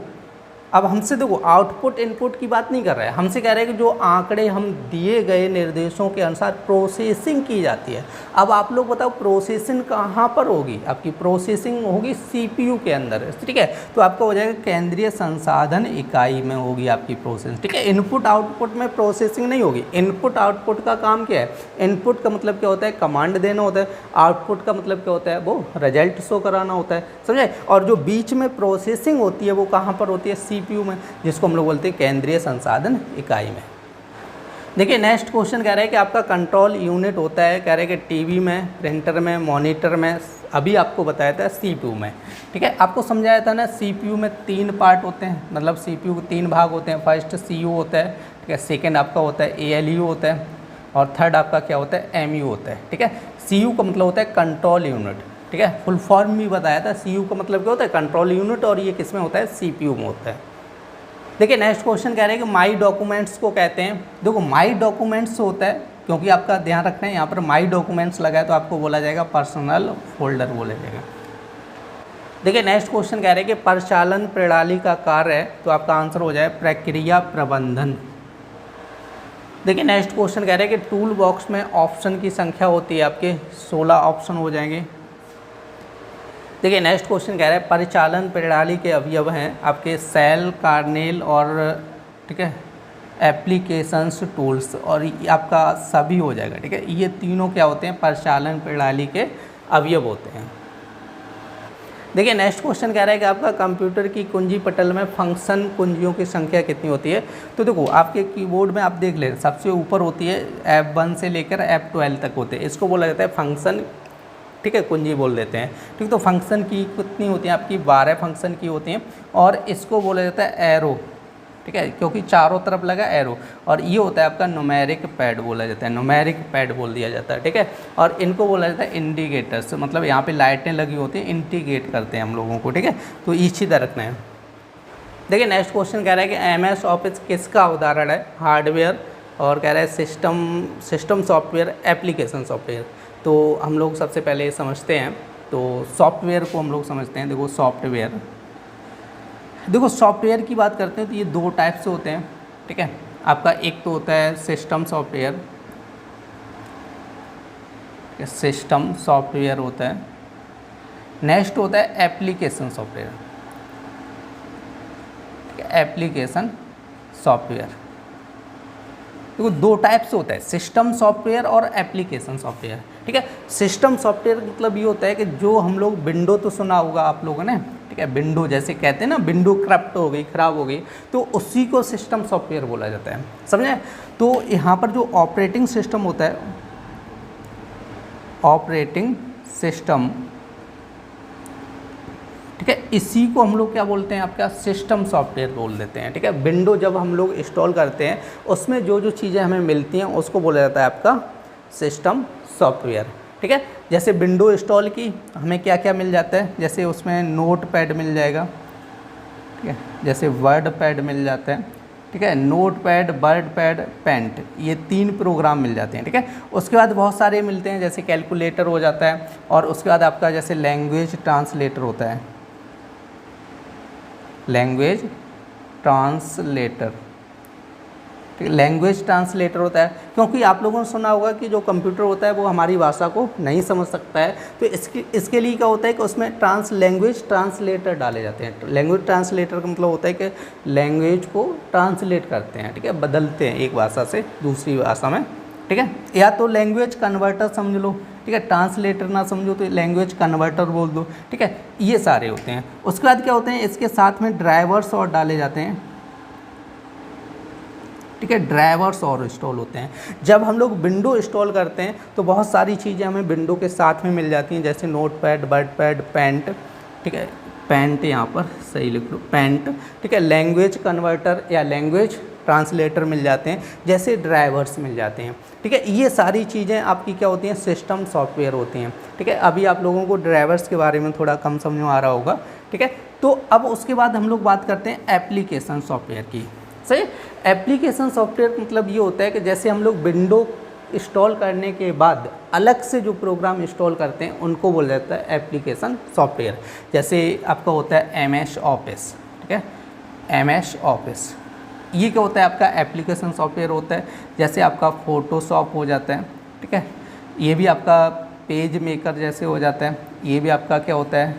अब हमसे देखो आउटपुट इनपुट की बात नहीं कर रहे हैं, हमसे कह रहे हैं कि जो आंकड़े हम दिए गए निर्देशों के अनुसार प्रोसेसिंग की जाती है। अब आप लोग बताओ प्रोसेसिंग कहाँ पर होगी, आपकी प्रोसेसिंग होगी सीपीयू के अंदर। ठीक है, तो आपका हो जाएगा केंद्रीय संसाधन इकाई में होगी आपकी प्रोसेसिंग। ठीक है, इनपुट आउटपुट में प्रोसेसिंग नहीं होगी। इनपुट आउटपुट का काम क्या है, इनपुट का मतलब क्या होता है कमांड देना होता है, आउटपुट का मतलब क्या होता है वो रिजल्ट शो कराना होता है, समझे। और जो बीच में प्रोसेसिंग होती है वो कहाँ पर होती है, सीपीयू में, जिसको हम लोग बोलते हैं केंद्रीय संसाधन इकाई में। देखिए नेक्स्ट क्वेश्चन कह रहा है कि आपका कंट्रोल यूनिट होता है, कह रहे हैं कि टीवी में, प्रिंटर में, मॉनिटर में, अभी आपको बताया था सीपीयू में। ठीक है, आपको समझाया था ना सीपीयू में 3 पार्ट होते हैं, मतलब सीपीयू के 3 भाग होते हैं। फर्स्ट सीयू होता है, ठीक है, सेकेंड आपका होता है एएलयू होता है, और थर्ड आपका क्या होता है एमयू होता है। ठीक है, सीयू का मतलब होता है कंट्रोल यूनिट। ठीक है, फुल फॉर्म भी बताया था, सीयू का मतलब क्या होता है कंट्रोल यूनिट, और ये किस में होता है सीपीयू में होता है। देखिए नेक्स्ट क्वेश्चन कह रहे हैं कि माई डॉक्यूमेंट्स को कहते हैं। देखो माई डॉक्यूमेंट्स होता है, क्योंकि आपका ध्यान रखना है यहाँ पर माई डॉक्यूमेंट्स लगा है तो आपको बोला जाएगा पर्सनल फोल्डर बोला जाएगा। देखिए नेक्स्ट क्वेश्चन कह रहे हैं कि परिचालन प्रणाली का कार्य है, तो आपका आंसर हो जाए प्रक्रिया प्रबंधन। देखिए नेक्स्ट क्वेश्चन कह रहे हैं कि टूल बॉक्स में ऑप्शन की संख्या होती है आपके 16 ऑप्शन हो जाएंगे। देखिए नेक्स्ट क्वेश्चन कह रहा है परिचालन प्रणाली के अवयव हैं आपके सेल, कार्नेल और ठीक है एप्लीकेशंस, टूल्स, और ये आपका सभी हो जाएगा। ठीक है, ये तीनों क्या होते हैं परिचालन प्रणाली के अवयव होते हैं। देखिए नेक्स्ट क्वेश्चन कह रहा है कि आपका कंप्यूटर की कुंजी पटल में फंक्शन कुंजियों की संख्या कितनी होती है। तो देखो आपके कीबोर्ड में आप देख ले सबसे ऊपर होती है F1 से लेकर F12 तक होते हैं, इसको बोला जाता है फंक्शन। ठीक है, कुंजी बोल देते हैं। ठीक, तो फंक्शन की कितनी होती है आपकी 12 फंक्शन की होती हैं, और इसको बोला जाता है एरो। ठीक है, क्योंकि चारों तरफ लगा एरो, और ये होता है आपका न्यूमेरिक पैड बोला जाता है, न्यूमेरिक पैड बोल दिया जाता है। ठीक है, और इनको बोला जाता है इंडिकेटर्स, मतलब यहाँ पे लाइटें लगी होती हैं, इंडिकेट करते हैं हम लोगों को। ठीक है, तो ये सीधा रखना है। देखिए नेक्स्ट क्वेश्चन कह रहा है कि MS ऑफिस किसका उदाहरण है, हार्डवेयर, और कह रहा है सिस्टम सॉफ्टवेयर, एप्लीकेशन सॉफ्टवेयर। तो हम लोग सबसे पहले समझते हैं, तो सॉफ्टवेयर को हम लोग समझते हैं। देखो सॉफ्टवेयर की बात करते हैं तो ये 2 टाइप से होते हैं। ठीक है, आपका एक तो होता है सिस्टम सॉफ्टवेयर, सिस्टम सॉफ्टवेयर होता है। नेक्स्ट होता है एप्लीकेशन सॉफ्टवेयर, एप्लीकेशन सॉफ्टवेयर। देखो 2 टाइप से होता है, सिस्टम सॉफ्टवेयर और एप्लीकेशन सॉफ्टवेयर। ठीक है, सिस्टम सॉफ्टवेयर मतलब ये होता है कि जो हम लोग विंडो तो सुना होगा आप लोगों ने। ठीक है, विंडो जैसे कहते हैं ना, विंडो करप्ट हो गई, ख़राब हो गई, तो उसी को सिस्टम सॉफ्टवेयर बोला जाता है, समझे। तो यहाँ पर जो ऑपरेटिंग सिस्टम होता है, ऑपरेटिंग सिस्टम, ठीक है, इसी को हम लोग क्या बोलते हैं आपका सिस्टम सॉफ्टवेयर बोल देते हैं। ठीक है, विंडो जब हम लोग इंस्टॉल करते हैं उसमें जो जो चीज़ें हमें मिलती हैं उसको बोला जाता है आपका सिस्टम सॉफ्टवेयर। ठीक है, जैसे विंडो इंस्टॉल की हमें क्या क्या मिल जाता है, जैसे उसमें नोट पैड मिल जाएगा। ठीक है, जैसे वर्ड पैड मिल जाता है। ठीक है, Notepad, WordPad, Paint, ये 3 प्रोग्राम मिल जाते हैं। ठीक है, उसके बाद बहुत सारे मिलते हैं, जैसे कैलकुलेटर हो जाता है, और उसके बाद आपका जैसे लैंग्वेज ट्रांसलेटर होता है, लैंग्वेज ट्रांसलेटर। ठीक है, लैंग्वेज ट्रांसलेटर होता है, क्योंकि आप लोगों ने सुना होगा कि जो कंप्यूटर होता है वो हमारी भाषा को नहीं समझ सकता है, तो इसके लिए क्या होता है कि उसमें लैंग्वेज ट्रांसलेटर डाले जाते हैं। लैंग्वेज ट्रांसलेटर का मतलब होता है कि लैंग्वेज को ट्रांसलेट करते हैं। ठीक है, बदलते हैं एक भाषा से दूसरी भाषा में। ठीक है, या तो लैंग्वेज कन्वर्टर समझ लो। ठीक है, ट्रांसलेटर ना समझो तो लैंग्वेज कन्वर्टर बोल दो। ठीक है, ये सारे होते हैं। उसके बाद क्या होते हैं, इसके साथ में ड्राइवर्स और डाले जाते हैं। ठीक है, ड्राइवर्स और इंस्टॉल होते हैं। जब हम लोग विंडो इंस्टॉल करते हैं तो बहुत सारी चीज़ें हमें विंडो के साथ में मिल जाती हैं, जैसे Notepad, WordPad, Paint. ठीक है, पेंट यहाँ पर सही लिख लो, पेंट। ठीक है, लैंग्वेज कन्वर्टर या लैंग्वेज ट्रांसलेटर मिल जाते हैं, जैसे ड्राइवर्स मिल जाते हैं। ठीक है, ये सारी चीज़ें आपकी क्या होती हैं, सिस्टम सॉफ्टवेयर होती हैं। ठीक है, अभी आप लोगों को ड्राइवर्स के बारे में थोड़ा कम समझ में आ रहा होगा। ठीक है, तो अब उसके बाद हम लोग बात करते हैं एप्लीकेशन सॉफ्टवेयर की। सही, एप्लीकेशन सॉफ्टवेयर मतलब ये होता है कि जैसे हम लोग विंडो इंस्टॉल करने के बाद अलग से जो प्रोग्राम इंस्टॉल करते हैं उनको बोला जाता है एप्लीकेशन सॉफ्टवेयर। जैसे आपका होता है MS ऑफिस। ठीक है, MS ऑफिस ये क्या होता है, आपका एप्लीकेशन सॉफ्टवेयर होता है। जैसे आपका फोटोशॉप हो जाता है। ठीक है, ये भी आपका पेज मेकर जैसे हो जाता है, ये भी आपका क्या होता है,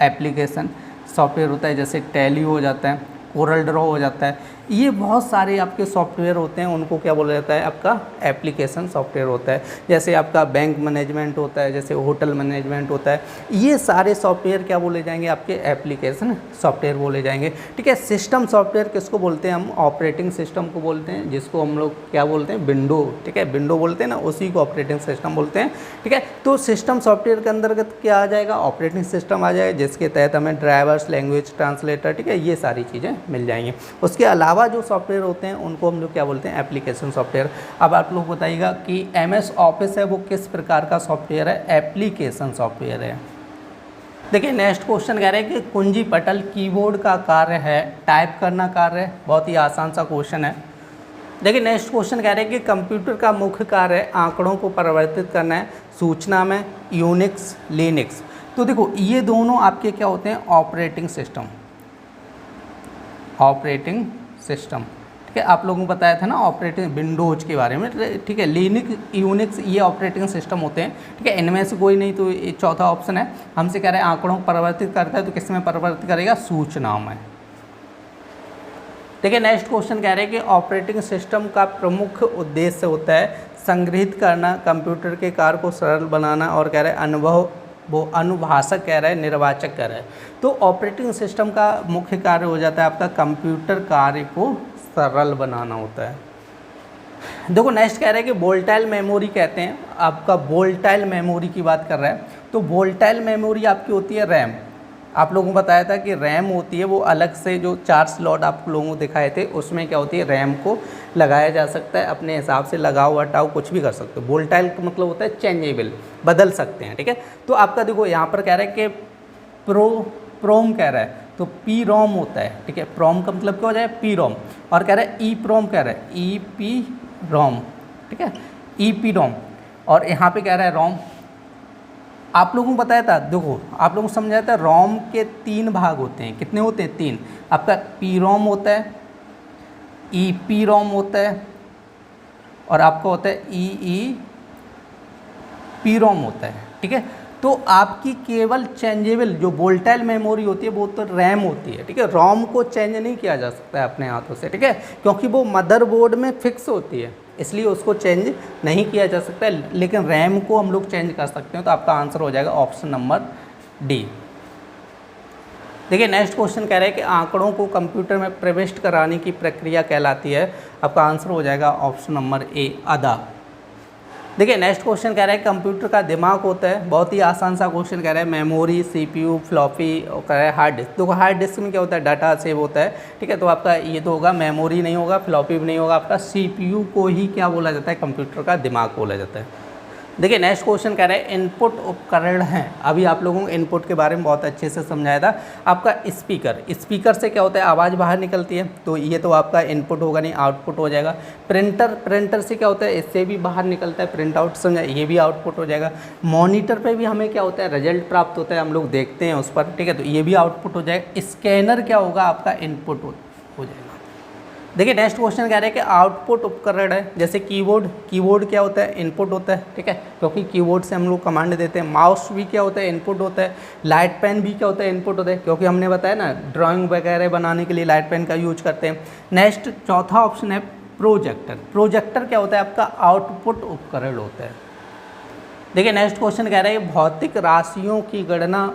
एप्लीकेशन सॉफ्टवेयर होता है। जैसे टैली हो जाता है, कोरल ड्रॉ हो जाता है, ये बहुत सारे आपके सॉफ्टवेयर होते हैं, उनको क्या बोला जाता है, आपका एप्लीकेशन सॉफ्टवेयर होता है। जैसे आपका बैंक मैनेजमेंट होता है, जैसे होटल मैनेजमेंट होता है, ये सारे सॉफ्टवेयर क्या बोले जाएंगे, आपके एप्लीकेशन सॉफ्टवेयर बोले जाएंगे। ठीक है, सिस्टम सॉफ्टवेयर किसको बोलते हैं, हम ऑपरेटिंग सिस्टम को बोलते हैं, जिसको हम लोग क्या बोलते हैं, विंडो। ठीक है, विंडो बोलते हैं ना, उसी को ऑपरेटिंग सिस्टम बोलते हैं। ठीक है, तो सिस्टम सॉफ्टवेयर के अंतर्गत क्या आ जाएगा, ऑपरेटिंग सिस्टम आ जाएगा, जिसके तहत हमें ड्राइवर्स, लैंग्वेज ट्रांसलेटर, ठीक है, ये सारी चीज़ें मिल जाएंगी। उसके अलावा जो सॉफ्टवेयर होते हैं उनको हम लोग क्या बोलते हैं, एप्लीकेशन सॉफ्टवेयर। अब आप लोग बताइएगा कि MS ऑफिस है वो किस प्रकार का सॉफ्टवेयर है, एप्लीकेशन सॉफ्टवेयर है। देखिए नेक्स्ट क्वेश्चन कह रहे हैं कि कुंजी पटल कीबोर्ड का कार्य है, टाइप करना कार्य है। बहुत ही आसान सा क्वेश्चन है। देखिए नेक्स्ट क्वेश्चन कह रहे हैं कि कंप्यूटर का मुख्य कार्य है आंकड़ों को परिवर्तित करना है, सूचना में यूनिक्स, लिनक्स। तो देखो ये दोनों आपके क्या होते हैं, ऑपरेटिंग सिस्टम, ऑपरेटिंग सिस्टम। ठीक है, आप लोगों को बताया था ना ऑपरेटिंग विंडोज के बारे में। ठीक है, लिनक्स, यूनिक्स ये ऑपरेटिंग सिस्टम होते हैं। ठीक है, इनमें से कोई नहीं तो ये चौथा ऑप्शन है। हमसे कह रहे हैं आंकड़ों को परिवर्तित करता है, तो किस में परिवर्तित करेगा, सूचनाओं में। देखिए नेक्स्ट क्वेश्चन कह रहे हैं कि ऑपरेटिंग सिस्टम का प्रमुख उद्देश्य होता है संग्रहित करना, कंप्यूटर के कार्य को सरल बनाना, और कह रहे हैं वो अनुभाषक कह रहा है, निर्वाचक कह रहा है। तो ऑपरेटिंग सिस्टम का मुख्य कार्य हो जाता है आपका कंप्यूटर कार्य को सरल बनाना होता है। देखो नेक्स्ट कह रहा है कि वोलेटाइल मेमोरी कहते हैं, आपका वोलेटाइल मेमोरी की बात कर रहा है। तो वोलेटाइल मेमोरी आपकी होती है रैम। आप लोगों को बताया था कि रैम होती है वो अलग से, जो 4 स्लॉट आप लोगों को दिखाए थे उसमें क्या होती है, रैम को लगाया जा सकता है, अपने हिसाब से लगाओ हटाओ कुछ भी कर सकते हो। वोलेटाइल का मतलब होता है चेंजेबल, बदल सकते हैं। ठीक है, तो आपका देखो यहाँ पर कह रहा है कि प्रोम कह रहा है, तो पी रोम होता है। ठीक है, प्रोम का मतलब क्या हो जाएगा, पी रोम। और कह रहा है ई प्रोम कह रहा है, ई पी रोम। ठीक है, ई पी रोम। और यहाँ पे कह रहा है रोम। आप लोगों को बताया था, देखो आप लोगों को समझाया था, रोम के 3 भाग होते हैं। कितने होते हैं, 3। आपका पी रोम होता है, ई पी रोम होता है, और आपका होता है ई पी रोम होता है। ठीक है, तो आपकी केवल चेंजेबल जो वोलेटाइल मेमोरी होती है वो तो रैम होती है। ठीक है, रोम को चेंज नहीं किया जा सकता है अपने हाथों से। ठीक है, क्योंकि वो मदरबोर्ड में फिक्स होती है, इसलिए उसको चेंज नहीं किया जा सकता है। लेकिन रैम को हम लोग चेंज कर सकते हैं। तो आपका आंसर हो जाएगा ऑप्शन नंबर डी। देखिए नेक्स्ट क्वेश्चन कह रहा है कि आंकड़ों को कंप्यूटर में प्रविष्ट कराने की प्रक्रिया कहलाती है। आपका आंसर हो जाएगा ऑप्शन नंबर ए, आधा। देखिए नेक्स्ट क्वेश्चन कह रहा है कंप्यूटर का दिमाग होता है। बहुत ही आसान सा क्वेश्चन कह रहा है, मेमोरी, CPU, फ्लॉपी, और कह रहा है हार्ड डिस्क। तो हार्ड डिस्क में क्या होता है, डाटा सेव होता है। ठीक है, तो आपका ये तो होगा, मेमोरी नहीं होगा, फ्लॉपी भी नहीं होगा, आपका CPU को ही क्या बोला जाता है, कंप्यूटर का दिमाग बोला जाता है। देखिए नेक्स्ट क्वेश्चन कह रहा है इनपुट उपकरण हैं। अभी आप लोगों को इनपुट के बारे में बहुत अच्छे से समझाया था। आपका स्पीकर से क्या होता है, आवाज़ बाहर निकलती है, तो ये तो आपका इनपुट होगा नहीं, आउटपुट हो जाएगा। प्रिंटर से क्या होता है, इससे भी बाहर निकलता है, प्रिंट आउट समझा, ये भी आउटपुट हो जाएगा। मॉनिटर पे भी हमें क्या होता है, रिजल्ट प्राप्त होता है, हम लोग देखते हैं उस पर। ठीक है, तो ये भी आउटपुट हो जाएगा। स्कैनर क्या होगा, आपका इनपुट हो जाएगा। देखिए नेक्स्ट क्वेश्चन कह रहे हैं कि आउटपुट उपकरण है, जैसे कीबोर्ड क्या होता है, इनपुट होता है। ठीक है, क्योंकि कीबोर्ड से हम लोग कमांड देते हैं। माउस भी क्या होता है, इनपुट होता है। लाइट पेन भी क्या होता है, इनपुट होता है, क्योंकि हमने बताया ना ड्राइंग वगैरह बनाने के लिए लाइट पेन का यूज करते हैं। नेक्स्ट चौथा ऑप्शन है प्रोजेक्टर क्या होता है, आपका आउटपुट उपकरण होता है। देखिए नेक्स्ट क्वेश्चन कह रहा है भौतिक राशियों की गणना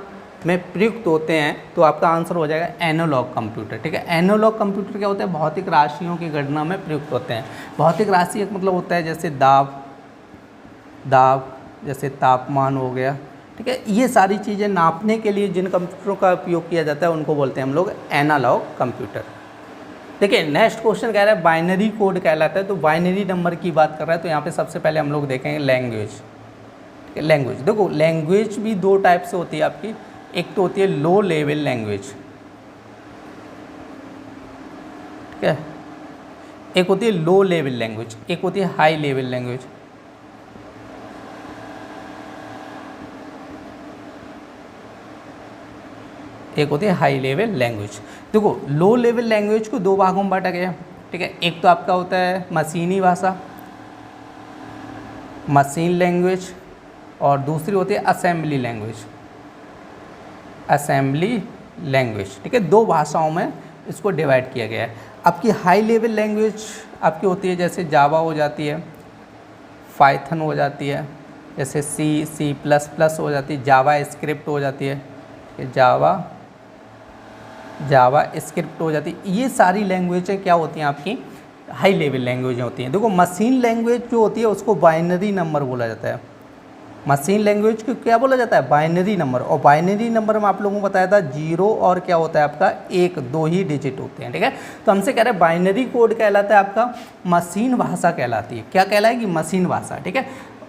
में प्रयुक्त होते हैं, तो आपका आंसर हो जाएगा एनालॉग कंप्यूटर। ठीक है, एनालॉग कंप्यूटर क्या होता है, भौतिक राशियों की गणना में प्रयुक्त होते हैं। भौतिक राशि एक मतलब होता है जैसे दाब, जैसे तापमान हो गया। ठीक है, ये सारी चीज़ें नापने के लिए जिन कंप्यूटरों का उपयोग किया जाता है उनको बोलते हैं हम लोग एनालॉग कंप्यूटर। देखिए नेक्स्ट क्वेश्चन कह रहा है बाइनरी कोड कहलाता है, तो बाइनरी नंबर की बात कर रहा है। तो यहाँ पे सबसे पहले हम लोग देखेंगे लैंग्वेज। लैंग्वेज देखो, लैंग्वेज भी दो टाइप से होती है आपकी। एक तो होती है लो लेवल लैंग्वेज, ठीक है, एक होती है लो लेवल लैंग्वेज, एक होती है हाई लेवल लैंग्वेज। एक होती है हाई लेवल लैंग्वेज। देखो लो लेवल लैंग्वेज को दो भागों में बांटा गया है, ठीक है। एक तो आपका होता है मशीनी भाषा, मशीन लैंग्वेज, और दूसरी होती है असेंबली लैंग्वेज, असेंबली लैंग्वेज, ठीक है। दो भाषाओं में इसको डिवाइड किया गया है। आपकी हाई लेवल लैंग्वेज आपकी होती है जैसे जावा हो जाती है, पाइथन हो जाती है, जैसे सी प्लस प्लस हो जाती है, जावा स्क्रिप्ट हो जाती है, जावा स्क्रिप्ट हो जाती है। ये सारी लैंग्वेजें क्या होती हैं आपकी हाई लेवल लैंग्वेज होती हैं। देखो मशीन लैंग्वेज जो होती है उसको बाइनरी नंबर बोला जाता है। मशीन लैंग्वेज को क्या बोला जाता है? Binary number. और बाइनरी नंबर में आप लोगों को बताया था 0 और क्या होता है आपका 1, 2 ही डिजिट होते हैं, ठीक है। तो हमसे कह रहे हैं बाइनरी कोड कहलाता है आपका मशीन भाषा कहलाती है। क्या कहलाएगी? मशीन भाषा, ठीक है।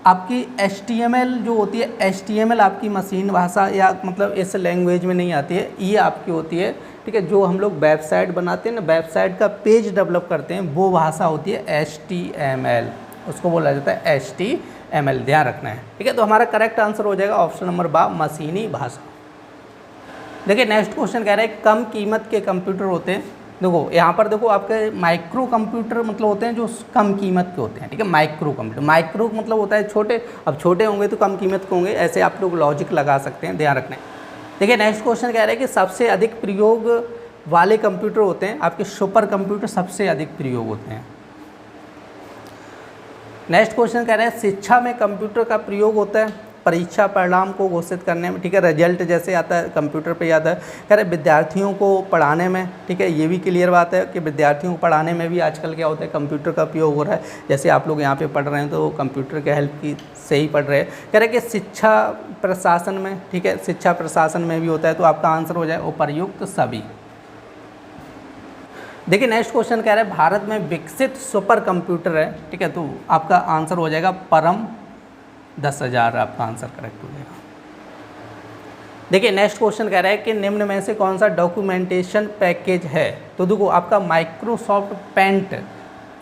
आपकी HTML जो होती है, HTML आपकी मशीन भाषा या मतलब इस लैंग्वेज में नहीं आती है, ये आपकी होती है, ठीक है। जो हम लोग वेबसाइट बनाते हैं ना, वेबसाइट का पेज डेवलप करते हैं, वो भाषा होती है HTML, उसको बोला जाता है HTML, ध्यान रखना है, ठीक है। तो हमारा करेक्ट आंसर हो जाएगा ऑप्शन नंबर बा, मशीनी भाषा। देखिए नेक्स्ट क्वेश्चन कह रहा है कम कीमत के कंप्यूटर होते हैं। देखो यहाँ पर देखो आपके माइक्रो कंप्यूटर मतलब होते हैं जो कम कीमत के होते हैं, ठीक है। माइक्रो कंप्यूटर, माइक्रो मतलब होता है छोटे, अब छोटे होंगे तो कम कीमत के होंगे, ऐसे आप लोग लॉजिक लगा सकते हैं, ध्यान रखना है। देखिए नेक्स्ट क्वेश्चन कह रहा है कि सबसे अधिक प्रयोग वाले कंप्यूटर होते हैं आपके सुपर कंप्यूटर, सबसे अधिक प्रयोग होते हैं। नेक्स्ट क्वेश्चन कह रहा है शिक्षा में कंप्यूटर का प्रयोग होता है परीक्षा परिणाम को घोषित करने में, ठीक है। रिजल्ट जैसे आता है कंप्यूटर पे आता है। कह रहे विद्यार्थियों को पढ़ाने में, ठीक है। ये भी क्लियर बात है कि विद्यार्थियों को पढ़ाने में भी आजकल क्या होता है कंप्यूटर का उपयोग हो रहा है। जैसे आप लोग यहाँ पे पढ़ रहे हैं तो कंप्यूटर के हेल्प की से ही पढ़ रहे हैं। कह रहे कि शिक्षा प्रशासन में, ठीक है, शिक्षा प्रशासन में भी होता है। तो आपका आंसर हो जाए उपर्युक्त सभी। देखिए नेक्स्ट क्वेश्चन कह रहा है भारत में विकसित सुपर कंप्यूटर है, ठीक है। तो आपका आंसर हो जाएगा परम 10,000, आपका आंसर करेक्ट हो जाएगा। देखिए नेक्स्ट क्वेश्चन कह रहा है कि निम्न में से कौन सा डॉक्यूमेंटेशन पैकेज है? तो देखो आपका माइक्रोसॉफ्ट पेंट,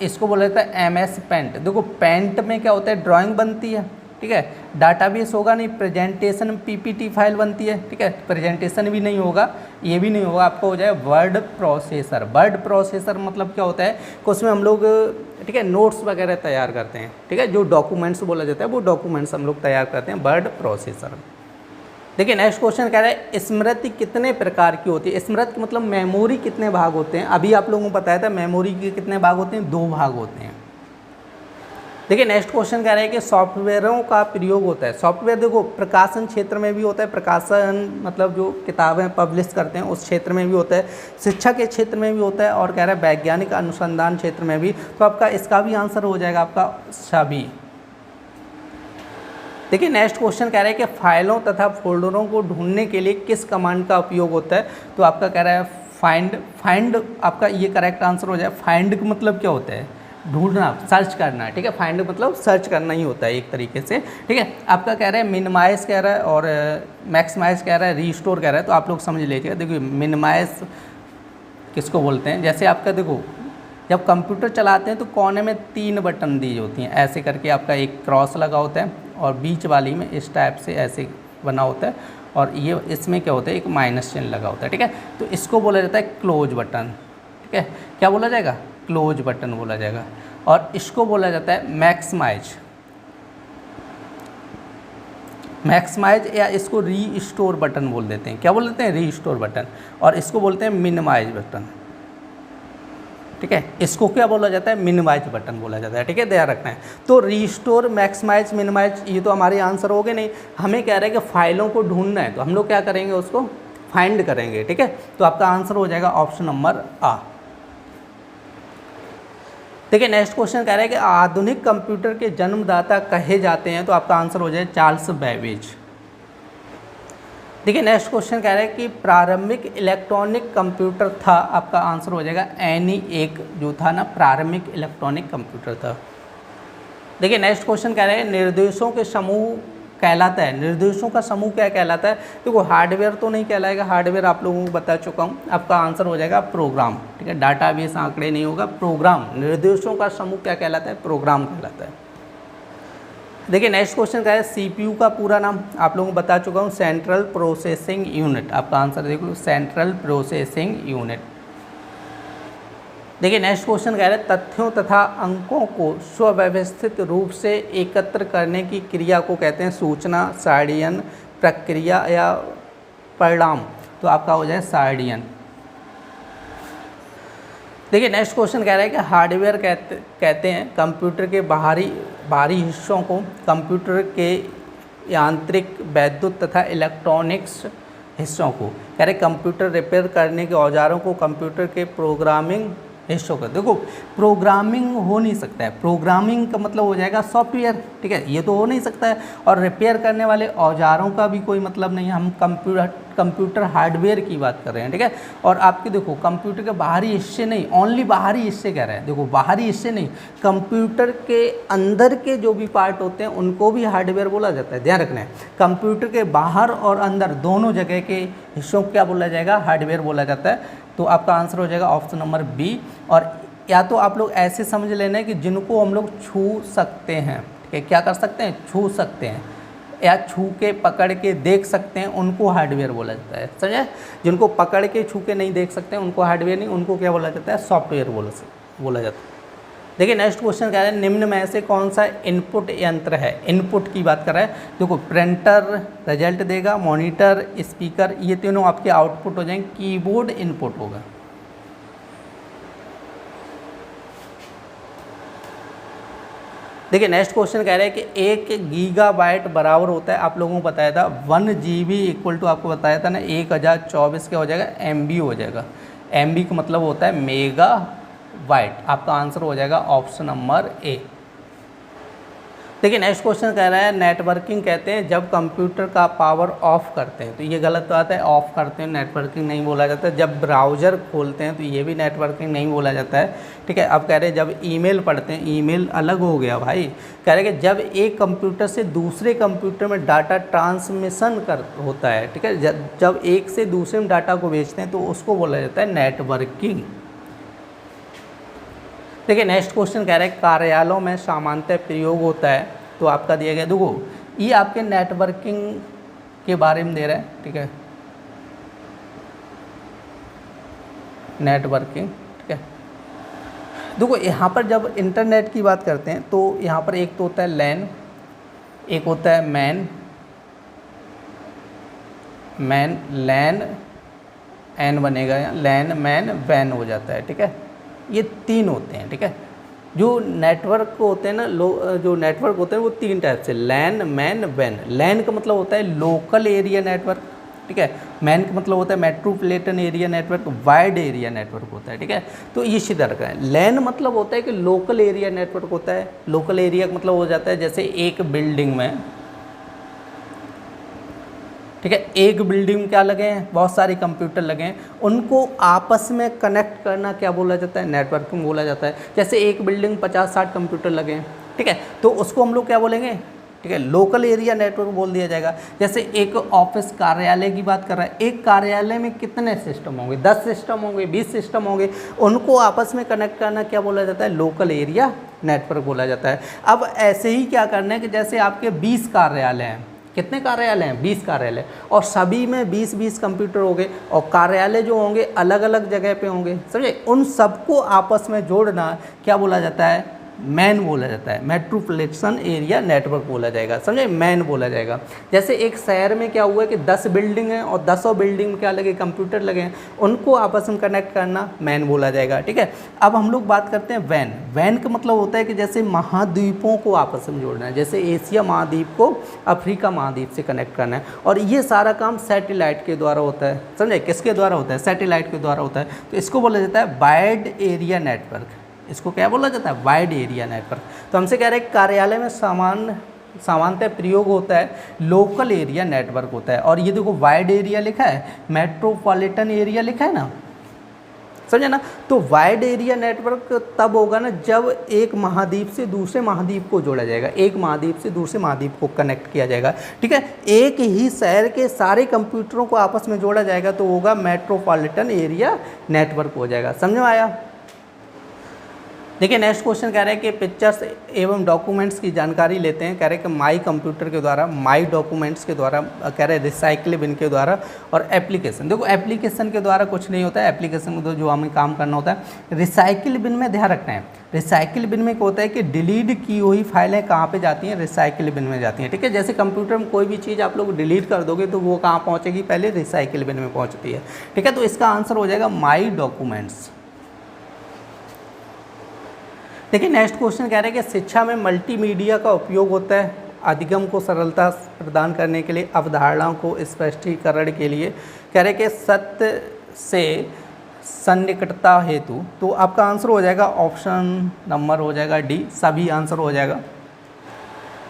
इसको बोला जाता है MS पेंट। देखो पेंट में क्या होता है, ड्राइंग बनती है, ठीक है। डाटाबेस होगा नहीं, प्रेजेंटेशन PPT फाइल बनती है, ठीक है। प्रेजेंटेशन भी नहीं होगा, ये भी नहीं होगा, आपको हो जाए वर्ड प्रोसेसर। वर्ड प्रोसेसर मतलब क्या होता है कि उसमें हम लोग, ठीक है, नोट्स वगैरह तैयार करते हैं, ठीक है। जो डॉक्यूमेंट्स बोला जाता है वो डॉक्यूमेंट्स हम लोग तैयार करते हैं, वर्ड प्रोसेसर। देखिए नेक्स्ट क्वेश्चन कह रहा है स्मृति कितने प्रकार की होती है? स्मृति मतलब मेमोरी कितने भाग होते हैं? अभी आप लोगों को बताया था मेमोरी के कितने भाग होते हैं, 2 भाग होते हैं। देखिए नेक्स्ट क्वेश्चन कह रहा है कि सॉफ्टवेयरों का प्रयोग होता है। सॉफ्टवेयर देखो प्रकाशन क्षेत्र में भी होता है, प्रकाशन मतलब जो किताबें पब्लिश करते हैं उस क्षेत्र में भी होता है, शिक्षा के क्षेत्र में भी होता है, और कह रहा है वैज्ञानिक अनुसंधान क्षेत्र में भी। तो आपका इसका भी आंसर हो जाएगा आपका सभी। देखिए नेक्स्ट क्वेश्चन कह रहा है कि फाइलों तथा फोल्डरों को ढूंढने के लिए किस कमांड का उपयोग होता है? तो आपका कह रहा है फाइंड आपका ये करेक्ट आंसर हो जाए। फाइंड का मतलब क्या होता है? ढूंढना, सर्च करना, ठीक है। फाइंड मतलब सर्च करना ही होता है एक तरीके से, ठीक है। आपका कह रहा है मिनिमाइज कह रहा है और मैक्सिमाइज कह रहा है, रीस्टोर कह रहा है। तो आप लोग समझ लीजिएगा। देखिए मिनिमाइज किसको बोलते हैं? जैसे आपका देखो जब कंप्यूटर चलाते हैं तो कोने में 3 बटन दी होती हैं, ऐसे करके आपका एक क्रॉस लगा होता है और बीच वाली में इस टाइप से ऐसे बना होता है, और ये इसमें क्या होता है एक माइनस चिन्ह लगा होता है, ठीक है। तो इसको बोला जाता है क्लोज बटन, ठीक है। क्या बोला जाएगा? क्लोज बटन बोला जाएगा। और इसको बोला जाता है मैक्सिमाइज या इसको रीस्टोर बटन बोल देते हैं। क्या बोल देते हैं? Restore button. और इसको बोलते हैं मिनिमाइज बटन, ठीक है। इसको क्या बोला जाता है? मिनिमाइज बटन बोला जाता है, ठीक है, ध्यान रखना है। तो रीस्टोर, मैक्सिमाइज, मिनिमाइज ये तो हमारे आंसर हो गए नहीं। हमें कह रहे हैं कि फाइलों को ढूंढना है, तो हम लोग क्या करेंगे? उसको फाइंड करेंगे, ठीक है। तो आपका आंसर हो जाएगा ऑप्शन नंबर A। देखिए नेक्स्ट क्वेश्चन कह रहा है कि आधुनिक कंप्यूटर के जन्मदाता कहे जाते हैं। तो आपका आंसर हो जाए चार्ल्स बेबेज। देखिए नेक्स्ट क्वेश्चन कह रहा है कि प्रारंभिक इलेक्ट्रॉनिक कंप्यूटर था, आपका आंसर हो जाएगा ENIAC जो था ना, प्रारंभिक इलेक्ट्रॉनिक कंप्यूटर था। देखिए नेक्स्ट क्वेश्चन कह रहे हैं निर्देशों के समूह कहलाता है, निर्देशों का समूह क्या कहलाता है? देखो हार्डवेयर तो नहीं कहलाएगा, हार्डवेयर आप लोगों को बता चुका हूँ, आपका आंसर हो जाएगा प्रोग्राम, ठीक है, डाटाबेस आंकड़े नहीं होगा, प्रोग्राम। निर्देशों का समूह क्या कहलाता है? प्रोग्राम कहलाता है। देखिए नेक्स्ट क्वेश्चन क्या है, सीपीयू का पूरा नाम आप लोगों को बता चुका हूँ, सेंट्रल प्रोसेसिंग यूनिट, आपका आंसर देख लो, सेंट्रल प्रोसेसिंग यूनिट। देखिए नेक्स्ट क्वेश्चन कह रहे हैं तथ्यों तथा अंकों को सुव्यवस्थित रूप से एकत्र करने की क्रिया को कहते हैं सूचना, सारणीयन, प्रक्रिया या परिणाम, तो आपका हो जाए सारणीयन। देखिए नेक्स्ट क्वेश्चन कह रहा है कि हार्डवेयर कहते हैं कंप्यूटर के बाहरी हिस्सों को, कंप्यूटर के यांत्रिक, वैद्युत तथा इलेक्ट्रॉनिक्स हिस्सों को। कह रहे कंप्यूटर रिपेयर करने के औजारों को, कंप्यूटर के प्रोग्रामिंग हिस्सों का। देखो प्रोग्रामिंग हो नहीं सकता है, प्रोग्रामिंग का मतलब हो जाएगा सॉफ्टवेयर, ठीक है, ये तो हो नहीं सकता है। और रिपेयर करने वाले औजारों का भी कोई मतलब नहीं है, हम कंप्यूटर हार्डवेयर की बात कर रहे हैं, ठीक है। और आपके देखो कंप्यूटर के बाहरी हिस्से नहीं, ओनली बाहरी हिस्से कह रहे हैं, देखो बाहरी हिस्से नहीं, कंप्यूटर के अंदर के जो भी पार्ट होते हैं उनको भी हार्डवेयर बोला जाता है, ध्यान रखना है। कंप्यूटर के बाहर और अंदर दोनों जगह के हिस्सों को क्या बोला जाएगा? हार्डवेयर बोला जाता है। तो आपका आंसर हो जाएगा ऑप्शन नंबर बी। और या तो आप लोग ऐसे समझ लेना है कि जिनको हम लोग छू सकते हैं, ठीक है, क्या कर सकते हैं? छू सकते हैं, या छू के पकड़ के देख सकते हैं, उनको हार्डवेयर बोला जाता है, समझे। जिनको पकड़ के छू के नहीं देख सकते हैं उनको हार्डवेयर नहीं, उनको क्या बोला जाता है? सॉफ्टवेयर बोला जाता है। देखिए नेक्स्ट क्वेश्चन क्या है, निम्न में से कौन सा इनपुट यंत्र है? इनपुट की बात कर रहा है, देखो प्रिंटर रिजल्ट देगा, मॉनिटर, स्पीकर, ये तीनों आपके आउटपुट हो जाएंगे, कीबोर्ड इनपुट होगा। देखिए नेक्स्ट क्वेश्चन कह रहे हैं कि 1 गीगाबाइट बराबर होता है, आप लोगों को बताया था 1 GB इक्वल टू, आपको बताया था ना 1024 क्या हो जाएगा? MB हो जाएगा। MB का मतलब होता है मेगा वाइट, आपका आंसर हो जाएगा ऑप्शन नंबर ए। देखिए नेक्स्ट क्वेश्चन कह रहा है नेटवर्किंग कहते हैं जब कंप्यूटर का पावर ऑफ करते हैं, तो ये गलत बात है, ऑफ करते हैं नेटवर्किंग नहीं बोला जाता है। जब ब्राउज़र खोलते हैं तो ये भी नेटवर्किंग नहीं बोला जाता है, ठीक है। अब कह रहे हैं जब ईमेल पढ़ते हैं, ईमेल अलग हो गया भाई, कह रहे हैं कि जब एक कंप्यूटर से दूसरे कंप्यूटर में डाटा ट्रांसमिशन होता है, ठीक है, जब एक से दूसरे में डाटा को भेजते हैं तो उसको बोला जाता है नेटवर्किंग। देखिए नेक्स्ट क्वेश्चन कह रहा है कार्यालयों में सामान्यतः प्रयोग होता है, तो आपका दिया गया, देखो ये आपके नेटवर्किंग के बारे में दे रहा है, ठीक है, नेटवर्किंग, ठीक है। देखो यहाँ पर जब इंटरनेट की बात करते हैं तो यहाँ पर एक तो होता है लैन, एक होता है मैन, लैन एन बनेगा, लैन मैन वैन हो जाता है, ठीक है। ये 3 होते हैं, ठीक है। जो नेटवर्क होते हैं ना, जो नेटवर्क होते हैं वो 3 टाइप से, लैन, मैन, वैन। लैन का मतलब होता है लोकल एरिया नेटवर्क, ठीक है। मैन का मतलब होता है metropolitan area network, wide area network होता है, ठीक है। तो ये इसी तरह का है। लैन मतलब होता है कि लोकल एरिया नेटवर्क होता है। लोकल एरिया का मतलब हो जाता है जैसे एक बिल्डिंग में, ठीक है, एक बिल्डिंग में क्या लगे हैं? बहुत सारे कंप्यूटर लगे हैं, उनको आपस में कनेक्ट करना क्या बोला जाता है? नेटवर्किंग बोला जाता है। जैसे एक बिल्डिंग 50-60 कंप्यूटर लगे हैं, ठीक है, तो उसको हम लोग क्या बोलेंगे? ठीक है, लोकल एरिया नेटवर्क बोल दिया जाएगा। जैसे एक ऑफिस कार्यालय की बात कर रहा है, एक कार्यालय में कितने सिस्टम होंगे? 10 सिस्टम होंगे, 20 सिस्टम होंगे, उनको आपस में कनेक्ट करना क्या बोला जाता है? लोकल एरिया नेटवर्क बोला जाता है। अब ऐसे ही क्या करना है कि जैसे आपके 20 कार्यालय हैं, कितने कार्यालय हैं? 20 कार्यालय, और सभी में 20-20 कंप्यूटर हो गए, और कार्यालय जो होंगे अलग अलग जगह पे होंगे, समझे। उन सबको आपस में जोड़ना क्या बोला जाता है? मैन बोला जाता है, मेट्रोपॉलिटन एरिया नेटवर्क बोला जाएगा, समझे, मैन बोला जाएगा। जैसे एक शहर में क्या हुआ कि 10 बिल्डिंग हैं और 10 बिल्डिंग में क्या लगे? कंप्यूटर लगे हैं, उनको आपस में कनेक्ट करना मैन बोला जाएगा, ठीक है। अब हम लोग बात करते हैं वैन। वैन का मतलब होता है कि जैसे महाद्वीपों को आपस में जोड़ना है, जैसे एशिया महाद्वीप को अफ्रीका महाद्वीप से कनेक्ट करना है, और ये सारा काम सैटेलाइट के द्वारा होता है, समझे। किसके द्वारा होता है? सैटेलाइट के द्वारा होता है। तो इसको बोला जाता है वाइड एरिया नेटवर्क। इसको क्या बोला जाता है? Wide area network. तो हमसे कह रहे हैं कार्यालय में सामान्यतः प्रयोग होता है लोकल एरिया नेटवर्क होता है। और ये देखो वाइड एरिया लिखा है, मेट्रोपॉलिटन एरिया लिखा है ना, समझे ना। तो वाइड एरिया नेटवर्क तब होगा ना जब एक महाद्वीप से दूसरे महाद्वीप को जोड़ा जाएगा, एक महाद्वीप से दूसरे महाद्वीप को कनेक्ट किया जाएगा, ठीक है। एक ही शहर के सारे कंप्यूटरों को आपस में जोड़ा जाएगा तो होगा मेट्रोपॉलिटन एरिया नेटवर्क हो जाएगा। समझ में आया। देखिए नेक्स्ट क्वेश्चन कह रहे हैं कि पिक्चर्स एवं डॉक्यूमेंट्स की जानकारी लेते हैं। कह रहे हैं कि माई कंप्यूटर के द्वारा, माई डॉक्यूमेंट्स के द्वारा, कह रहे हैं रिसाइकिल बिन के द्वारा और एप्लीकेशन। देखो एप्लीकेशन के द्वारा कुछ नहीं होता है, एप्लीकेशन को जो हमें काम करना होता है। रिसाइकिल बिन में ध्यान रखना है, रिसाइकिल बिन में क्या होता है कि डिलीट की हुई फाइलें कहाँ पे जाती हैं, रिसाइकिल बिन में जाती हैं, ठीक है। जैसे कंप्यूटर में कोई भी चीज़ आप लोग डिलीट कर दोगे तो वो कहाँ पहुँचेगी, पहले रिसाइकिल बिन में पहुँचती है, ठीक है। तो इसका आंसर हो जाएगा माई डॉक्यूमेंट्स। देखिए नेक्स्ट क्वेश्चन कह रहे हैं कि शिक्षा में मल्टीमीडिया का उपयोग होता है अधिगम को सरलता प्रदान करने के लिए, अवधारणाओं को स्पष्टीकरण के लिए, कह रहे हैं कि सत्य से सन्निकटता हेतु। तो आपका आंसर हो जाएगा ऑप्शन नंबर हो जाएगा डी, सभी आंसर हो जाएगा।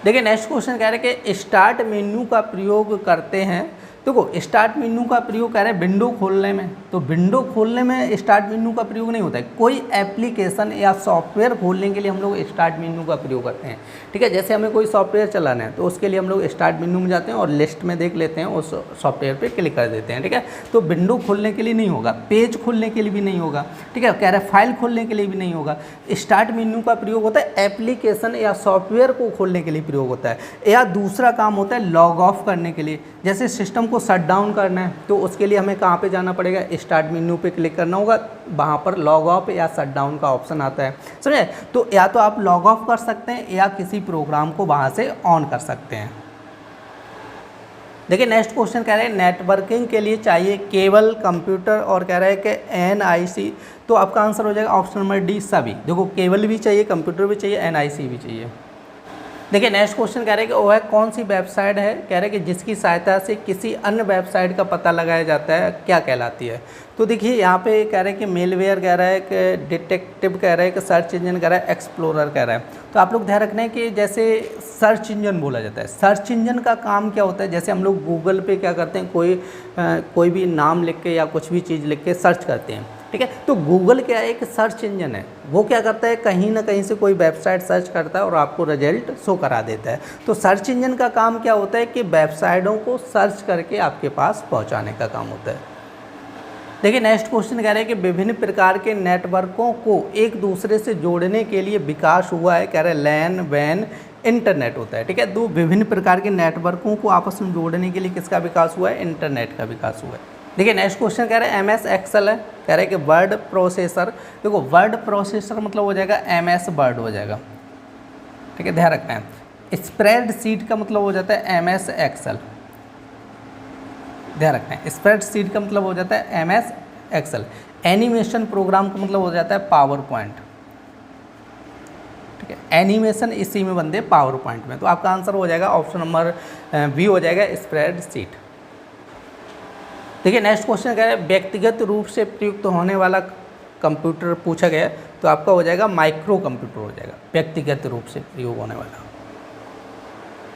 देखिए नेक्स्ट क्वेश्चन कह रहे हैं कि स्टार्ट मेन्यू का प्रयोग करते हैं। देखो स्टार्ट मेन्यू का प्रयोग कर रहे हैं विंडो खोलने में, तो विंडो खोलने में स्टार्ट मेन्यू का प्रयोग नहीं होता है। कोई एप्लीकेशन या सॉफ्टवेयर खोलने के लिए हम लोग स्टार्ट मेन्यू का प्रयोग करते हैं, ठीक है। जैसे हमें कोई सॉफ्टवेयर चलाना है तो उसके लिए हम लोग स्टार्ट मेन्यू में जाते हैं और लिस्ट में देख लेते हैं, उस सॉफ्टवेयर पे क्लिक कर देते हैं, ठीक है। तो विंडो खोलने के लिए नहीं होगा, पेज खोलने के लिए भी नहीं होगा, ठीक है। कह रहे हैं फाइल खोलने के लिए भी नहीं होगा। स्टार्ट मेन्यू का प्रयोग होता है एप्लीकेशन या सॉफ्टवेयर को खोलने के लिए प्रयोग होता है, या दूसरा काम होता है लॉग ऑफ करने के लिए। जैसे सिस्टम को शट डाउन करना है तो उसके लिए हमें कहाँ पे जाना पड़ेगा, स्टार्ट मेन्यू पे क्लिक करना होगा, वहाँ पर लॉग ऑफ या शट डाउन का ऑप्शन आता है, समझे। तो या तो आप लॉग ऑफ कर सकते हैं या किसी प्रोग्राम को वहाँ से ऑन कर सकते हैं। देखिए नेक्स्ट क्वेश्चन कह रहे हैं नेटवर्किंग के लिए चाहिए केबल, कंप्यूटर और कह रहे हैं कि NIC। तो आपका आंसर हो जाएगा ऑप्शन नंबर डी, सभी। देखो केबल भी चाहिए, कंप्यूटर भी चाहिए, NIC भी चाहिए। देखिए नेक्स्ट क्वेश्चन कह रहे हैं कि वह कौन सी वेबसाइट है, कह रहे हैं कि जिसकी सहायता से किसी अन्य वेबसाइट का पता लगाया जाता है, क्या कहलाती है। तो देखिए यहाँ पे कह रहे हैं कि मेलवेयर कह रहा है, कि डिटेक्टिव कह रहा है, कि सर्च इंजन कह रहा है, एक्सप्लोरर कह रहा है। तो आप लोग ध्यान रखना है कि जैसे सर्च इंजन बोला जाता है, सर्च इंजन का काम क्या होता है, जैसे हम लोग गूगल पे क्या करते हैं, कोई भी नाम लिख के या कुछ भी चीज़ लिख के सर्च करते हैं, ठीक है। तो गूगल क्या है, एक सर्च इंजन है, वो क्या करता है कहीं ना कहीं से कोई वेबसाइट सर्च करता है और आपको रिजल्ट शो करा देता है। तो सर्च इंजन का काम क्या होता है कि वेबसाइटों को सर्च करके आपके पास पहुंचाने का काम होता है। देखिए नेक्स्ट क्वेश्चन कह रहे हैं कि विभिन्न प्रकार के नेटवर्कों को एक दूसरे से जोड़ने के लिए विकास हुआ है, कह रहे हैं लैन, वैन, इंटरनेट होता है, ठीक है। तो विभिन्न प्रकार के नेटवर्कों को आपस में जोड़ने के लिए किसका विकास हुआ है, इंटरनेट का विकास हुआ है। देखिए नेक्स्ट क्वेश्चन कह रहे हैं MS एक्सेल है, कह रहे हैं कि वर्ड प्रोसेसर। देखो वर्ड प्रोसेसर मतलब हो जाएगा MS वर्ड हो जाएगा, ठीक है, ध्यान रखना है। स्प्रेड शीट का मतलब हो जाता है MS एक्सेल, ध्यान रखना है। स्प्रेड शीट का मतलब हो जाता है MS एक्सेल। एनिमेशन प्रोग्राम का मतलब हो जाता है पावर पॉइंट, ठीक है। एनिमेशन इसी में बनते हैं पावर पॉइंट में। तो आपका आंसर हो जाएगा ऑप्शन नंबर बी हो जाएगा स्प्रेड शीट। देखिए नेक्स्ट क्वेश्चन कह रहे हैं व्यक्तिगत रूप से प्रयुक्त होने वाला कंप्यूटर पूछा गया, तो आपका हो जाएगा माइक्रो कंप्यूटर हो जाएगा, व्यक्तिगत रूप से प्रयोग होने वाला।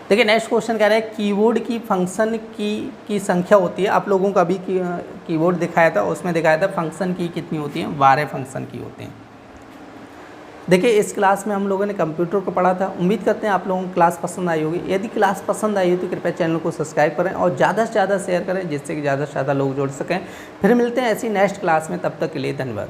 देखिए नेक्स्ट क्वेश्चन कह रहे हैं कीबोर्ड की फंक्शन की संख्या होती है। आप लोगों का भी कीबोर्ड दिखाया था, उसमें दिखाया था फंक्शन की कितनी होती हैं, 12 फंक्शन की होती हैं। देखिए इस क्लास में हम लोगों ने कंप्यूटर को पढ़ा था। उम्मीद करते हैं आप लोगों को क्लास पसंद आई होगी। यदि क्लास पसंद आई हो तो कृपया चैनल को सब्सक्राइब करें और ज़्यादा से ज़्यादा शेयर करें, जिससे कि ज़्यादा से ज़्यादा लोग जुड़ सकें। फिर मिलते हैं ऐसी नेक्स्ट क्लास में, तब तक के लिए धन्यवाद।